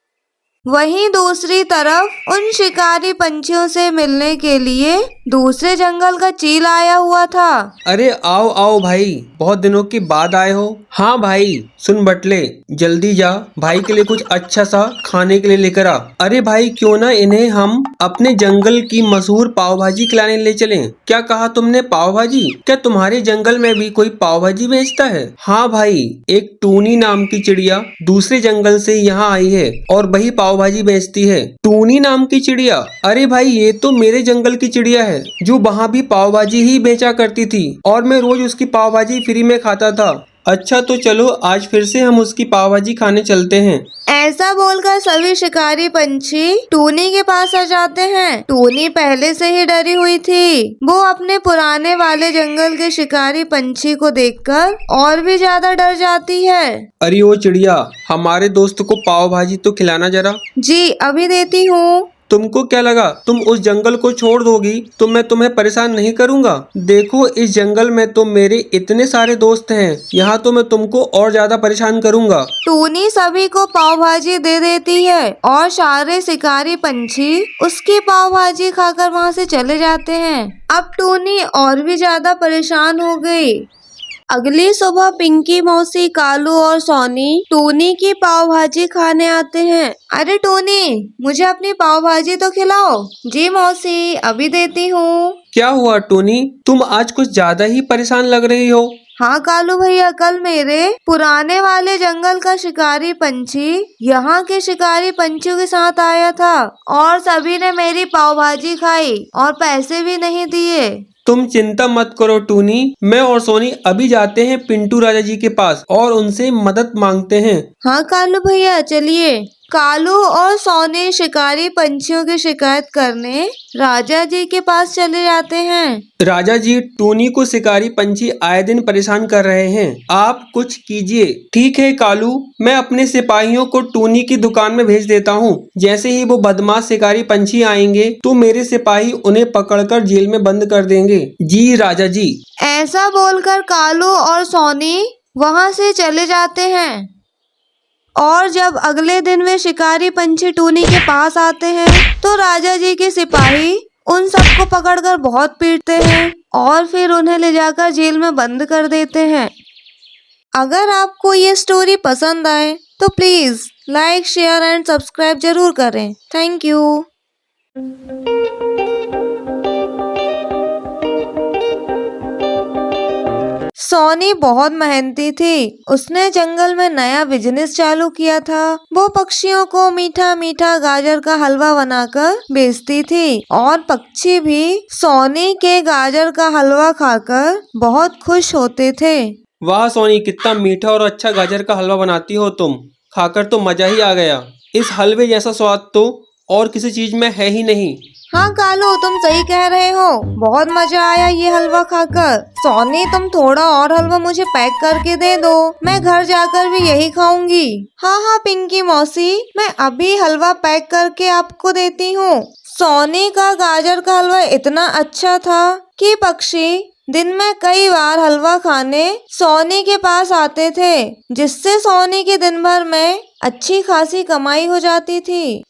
वहीं दूसरी तरफ उन शिकारी पंछियों से मिलने के लिए दूसरे जंगल का चील आया हुआ था। अरे आओ आओ भाई, बहुत दिनों के बाद आए हो। हाँ भाई, सुन बटले, जल्दी जा, भाई के लिए कुछ अच्छा सा खाने के लिए लेकर आ। अरे भाई, क्यों ना इन्हें हम अपने जंगल की मशहूर पाव भाजी खिलाने ले चलें? क्या कहा तुमने, पाव भाजी? क्या तुम्हारे जंगल में भी कोई पाव भाजी बेचता है? हाँ भाई, एक टूनी नाम की चिड़िया दूसरे जंगल से यहाँ आई है और वही पाव भाजी बेचती है। टूनी नाम की चिड़िया? अरे भाई, ये तो मेरे जंगल की चिड़िया है जो वहाँ भी पाव भाजी ही बेचा करती थी और मैं रोज उसकी पाव भाजी फ्री में खाता था। अच्छा, तो चलो आज फिर से हम उसकी पाव भाजी खाने चलते हैं। ऐसा बोलकर सभी शिकारी पंछी टूनी के पास आ जाते हैं। टूनी पहले से ही डरी हुई थी। वो अपने पुराने वाले जंगल के शिकारी पंछी को देखकर और भी ज्यादा डर जाती है। अरे ओ चिड़िया, हमारे दोस्त को पाव भाजी तो खिलाना जरा। जी अभी देती हूँ। तुमको क्या लगा तुम उस जंगल को छोड़ दोगी तो मैं तुम्हें परेशान नहीं करूंगा? देखो, इस जंगल में तो मेरे इतने सारे दोस्त हैं, यहाँ तो मैं तुमको और ज्यादा परेशान करूंगा। टूनी सभी को पाव भाजी दे देती है और सारे शिकारी पंछी उसकी पाव भाजी खाकर वहाँ से चले जाते हैं। अब टूनी और भी ज्यादा परेशान हो गई। अगली सुबह पिंकी मौसी, कालू और सोनी टूनी की पाव भाजी खाने आते हैं। अरे टूनी, मुझे अपनी पाव भाजी तो खिलाओ। जी मौसी, अभी देती हूँ। क्या हुआ टूनी, तुम आज कुछ ज्यादा ही परेशान लग रही हो। हाँ कालू भैया, कल मेरे पुराने वाले जंगल का शिकारी पंछी यहाँ के शिकारी पंछियों के साथ आया था और सभी ने मेरी पाव भाजी खाई और पैसे भी नहीं दिए। तुम चिंता मत करो टूनी, मैं और सोनी अभी जाते हैं पिंटू राजा जी के पास और उनसे मदद मांगते हैं। हाँ कालू भैया, चलिए। कालू और सोनी शिकारी पंछियों की शिकायत करने राजा जी के पास चले जाते हैं। राजा जी, टूनी को शिकारी पंछी आए दिन परेशान कर रहे हैं, आप कुछ कीजिए। ठीक है कालू, मैं अपने सिपाहियों को टूनी की दुकान में भेज देता हूँ। जैसे ही वो बदमाश शिकारी पंछी आएंगे तो मेरे सिपाही उन्हें पकड़कर जेल में बंद कर देंगे। जी राजा जी। ऐसा बोलकर कालू और सोनी वहां से चले जाते हैं। और जब अगले दिन वे शिकारी पंछी टूनी के पास आते हैं तो राजा जी के सिपाही उन सबको पकड़कर बहुत पीटते हैं और फिर उन्हें ले जाकर जेल में बंद कर देते हैं। अगर आपको ये स्टोरी पसंद आए तो please like, share and subscribe जरूर करें। Thank you. सोनी बहुत मेहनती थी। उसने जंगल में नया बिजनेस चालू किया था। वो पक्षियों को मीठा मीठा गाजर का हलवा बनाकर बेचती थी और पक्षी भी सोनी के गाजर का हलवा खाकर बहुत खुश होते थे। वाह सोनी, कितना मीठा और अच्छा गाजर का हलवा बनाती हो तुम। खाकर तो मजा ही आ गया। इस हलवे जैसा स्वाद तो और किसी चीज में है ही नहीं। हाँ कालू, तुम सही कह रहे हो। बहुत मजा आया ये हलवा खाकर। सोनी, तुम थोड़ा और हलवा मुझे पैक करके दे दो। मैं घर जाकर भी यही खाऊंगी। हाँ हाँ पिंकी मौसी, मैं अभी हलवा पैक करके आपको देती हूँ। सोनी का गाजर का हलवा इतना अच्छा था कि पक्षी दिन में कई बार हलवा खाने सोनी के पास आते थे, जिससे सोनी के दिन भर में अच्छी खासी कमाई हो जाती थी।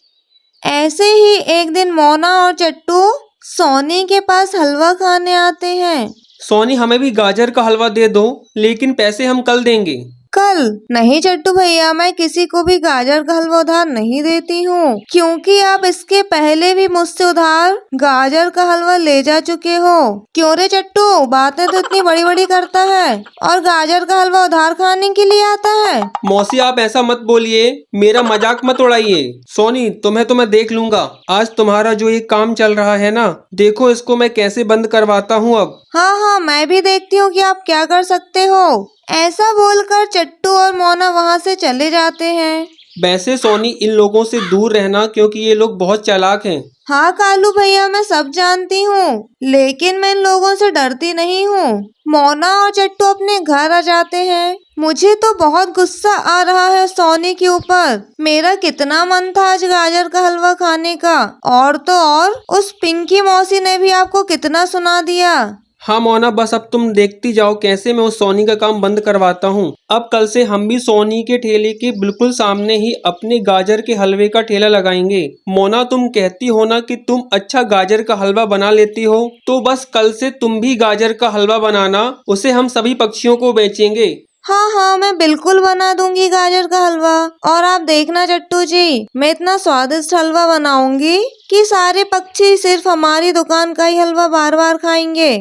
ऐसे ही एक दिन मोना और चट्टू सोनी के पास हलवा खाने आते हैं। सोनी, हमें भी गाजर का हलवा दे दो, लेकिन पैसे हम कल देंगे। कल? नहीं चट्टू भैया, मैं किसी को भी गाजर का हलवा उधार नहीं देती हूँ, क्योंकि आप इसके पहले भी मुझसे उधार गाजर का हलवा ले जा चुके हो। क्यों रे चट्टू, बातें तो इतनी बड़ी बड़ी करता है और गाजर का हलवा उधार खाने के लिए आता है। मौसी, आप ऐसा मत बोलिए, मेरा मजाक मत उड़ाइए। सोनी, तुम्हें तो मैं देख लूंगा। आज तुम्हारा जो ये काम चल रहा है ना, देखो इसको मैं कैसे बंद करवाता हूँ अब। हाँ हाँ, मैं भी देखती हूँ कि आप क्या कर सकते हो। ऐसा बोलकर चट्टू और मोना वहाँ से चले जाते हैं। वैसे सोनी, इन लोगों से दूर रहना, क्योंकि ये लोग बहुत चालाक हैं। हाँ कालू भैया, मैं सब जानती हूँ, लेकिन मैं इन लोगों से डरती नहीं हूँ। मोना और चट्टू अपने घर आ जाते हैं। मुझे तो बहुत गुस्सा आ रहा है सोनी के ऊपर। मेरा कितना मन था आज गाजर का हलवा खाने का, और तो और उस पिंकी मौसी ने भी आपको कितना सुना दिया। हाँ मोना, बस अब तुम देखती जाओ कैसे मैं उस सोनी का काम बंद करवाता हूँ। अब कल से हम भी सोनी के ठेले के बिल्कुल सामने ही अपने गाजर के हलवे का ठेला लगाएंगे। मोना, तुम कहती हो ना कि तुम अच्छा गाजर का हलवा बना लेती हो, तो बस कल से तुम भी गाजर का हलवा बनाना, उसे हम सभी पक्षियों को बेचेंगे। हाँ हाँ, मैं बिल्कुल बना दूंगी गाजर का हलवा। और आप देखना चट्टू जी, मैं इतना स्वादिष्ट हलवा बनाऊंगी कि सारे पक्षी सिर्फ हमारी दुकान का ही हलवा बार बार खाएंगे।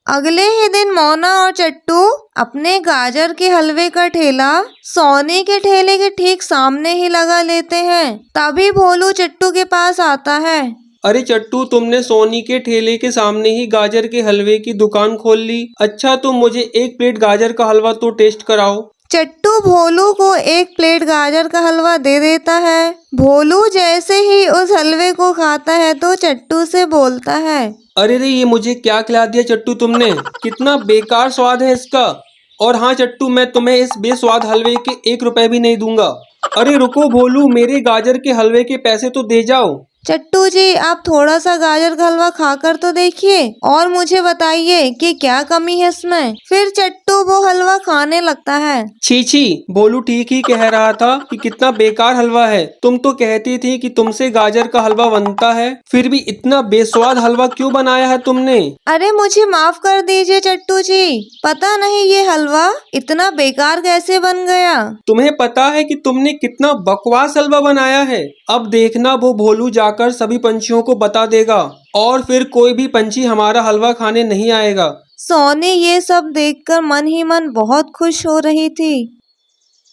अगले ही दिन मोना और चट्टू अपने गाजर के हलवे का ठेला सोनी के ठेले के ठीक सामने ही लगा लेते हैं। तभी भोलू चट्टू के पास आता है। अरे चट्टू, तुमने सोनी के ठेले के सामने ही गाजर के हलवे की दुकान खोल ली। अच्छा, तुम मुझे एक प्लेट गाजर का हलवा तो टेस्ट कराओ। चट्टू भोलू को एक प्लेट गाजर का हलवा दे देता है। भोलू जैसे ही उस हलवे को खाता है तो चट्टू से बोलता है, अरे रे, ये मुझे क्या खिला दिया चट्टू तुमने। कितना बेकार स्वाद है इसका। और हाँ चट्टू, मैं तुम्हें इस बेस्वाद हलवे के 1 रुपए भी नहीं दूंगा। अरे रुको भोलू, मेरे गाजर के हलवे के पैसे तो दे जाओ। चट्टू जी, आप थोड़ा सा गाजर का हलवा खाकर तो देखिए और मुझे बताइए कि क्या कमी है इसमें। फिर चट्टू वो हलवा खाने लगता है। छी छी, भोलू ठीक ही कह रहा था कि कितना बेकार हलवा है। तुम तो कहती थी कि तुमसे गाजर का हलवा बनता है, फिर भी इतना बेस्वाद हलवा क्यों बनाया है तुमने। अरे मुझे माफ कर दीजिए चट्टू जी, पता नहीं ये हलवा इतना बेकार कैसे बन गया। तुम्हें पता है कि तुमने कितना बकवास हलवा बनाया है। अब देखना, वो भोलू जाकर सभी पंछियों को बता देगा और फिर कोई भी पंछी हमारा हलवा खाने नहीं आएगा। सोनी ये सब देखकर मन ही मन बहुत खुश हो रही थी।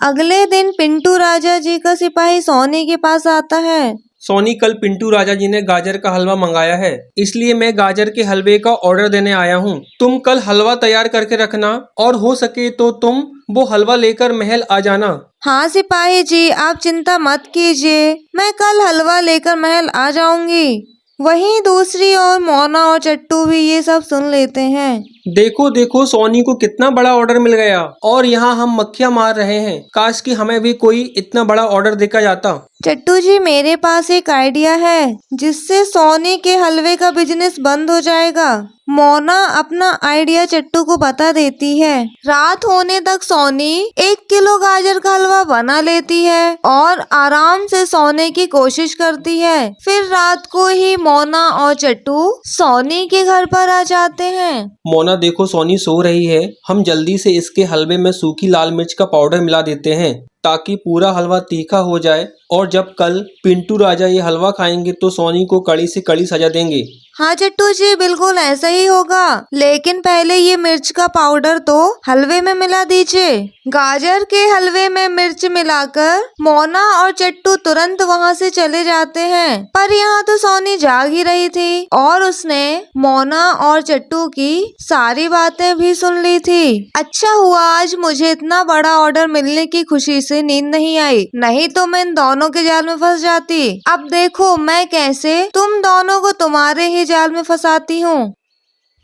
अगले दिन पिंटू राजा जी का सिपाही सोनी के पास आता है। सोनी, कल पिंटू राजा जी ने गाजर का हलवा मंगाया है, इसलिए मैं गाजर के हलवे का ऑर्डर देने आया हूँ। तुम कल हलवा तैयार करके रखना और हो सके तो तुम वो हलवा लेकर महल आ जाना। हाँ सिपाही जी, आप चिंता मत कीजिए, मैं कल हलवा लेकर महल आ जाऊंगी। वहीं दूसरी ओर मोना और चट्टू भी ये सब सुन लेते हैं। देखो देखो सोनी को कितना बड़ा ऑर्डर मिल गया और यहाँ हम मक्खियाँ मार रहे हैं। काश कि हमें भी कोई इतना बड़ा ऑर्डर देकर जाता। चट्टू जी, मेरे पास एक आइडिया है जिससे सोनी के हलवे का बिजनेस बंद हो जाएगा। मोना अपना आइडिया चट्टू को बता देती है। रात होने तक सोनी 1 किलो गाजर का हलवा बना लेती है और आराम से सोने की कोशिश करती है। फिर रात को ही मोना और चट्टू सोनी के घर पर आ जाते हैं। मोना देखो सोनी सो रही है, हम जल्दी से इसके हलवे में सूखी लाल मिर्च का पाउडर मिला देते हैं ताकि पूरा हलवा तीखा हो जाए और जब कल पिंटू राजा ये हलवा खाएंगे तो सोनी को कड़ी से कड़ी सजा देंगे। हाँ चट्टू जी, बिल्कुल ऐसा ही होगा, लेकिन पहले ये मिर्च का पाउडर तो हलवे में मिला दीजिए। गाजर के हलवे में मिर्च मिलाकर मोना और चट्टू तुरंत वहाँ से चले जाते हैं। पर यहाँ तो सोनी जाग ही रही थी और उसने मोना और चट्टू की सारी बातें भी सुन ली थी। अच्छा हुआ आज मुझे इतना बड़ा ऑर्डर मिलने की खुशी से नींद नहीं आई, नहीं तो मैं इन दोनों के जाल में फंस जाती। अब देखो मैं कैसे तुम दोनों को तुम्हारे ही जाल में फंसाती हूँ।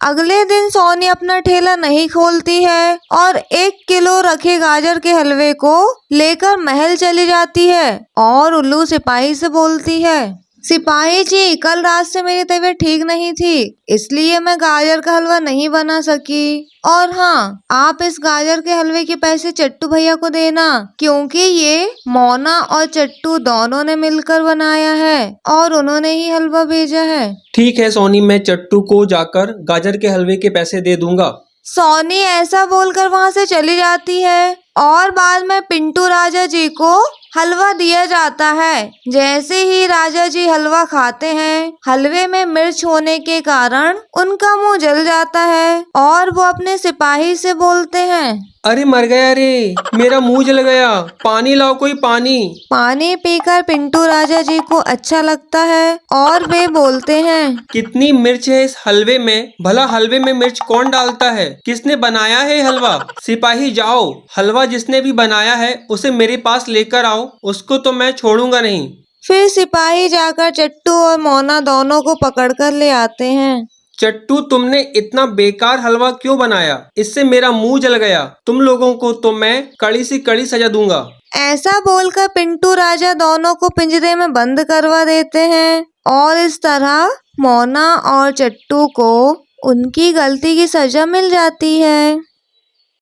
अगले दिन सोनी अपना ठेला नहीं खोलती है और 1 किलो रखे गाजर के हलवे को लेकर महल चली जाती है और उल्लू सिपाही से बोलती है, सिपाही जी, कल रात से मेरी तबीयत ठीक नहीं थी, इसलिए मैं गाजर का हलवा नहीं बना सकी। और हाँ, आप इस गाजर के हलवे के पैसे चट्टू भैया को देना, क्योंकि ये मोना और चट्टू दोनों ने मिलकर बनाया है और उन्होंने ही हलवा भेजा है। ठीक है सोनी, मैं चट्टू को जाकर गाजर के हलवे के पैसे दे दूंगा। सोनी ऐसा बोलकर वहाँ से चली जाती है और बाद में पिंटू राजा जी को हलवा दिया जाता है। जैसे ही राजा जी हलवा खाते हैं, हलवे में मिर्च होने के कारण उनका मुंह जल जाता है और वो अपने सिपाही से बोलते हैं, अरे मर गया रे, मेरा मुंह जल गया, पानी लाओ कोई पानी। पानी पीकर पिंटू राजा जी को अच्छा लगता है और वे बोलते हैं, कितनी मिर्च है इस हलवे में, भला हलवे में मिर्च कौन डालता है, किसने बनाया है हलवा? सिपाही जाओ, हलवा जिसने भी बनाया है उसे मेरे पास लेकर आओ, उसको तो मैं छोड़ूंगा नहीं। फिर सिपाही जाकर चट्टू और मोना दोनों को पकड़कर ले आते हैं। चट्टू, तुमने इतना बेकार हलवा क्यों बनाया? इससे मेरा मुंह जल गया। तुम लोगों को तो मैं कड़ी से कड़ी सजा दूंगा। ऐसा बोलकर पिंटू राजा दोनों को पिंजरे में बंद करवा देते हैं और इस तरह मोना और चट्टू को उनकी गलती की सजा मिल जाती है।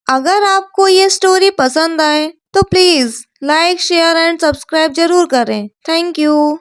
अगर आपको ये स्टोरी पसंद आए तो please like, share and subscribe जरूर करें। Thank you.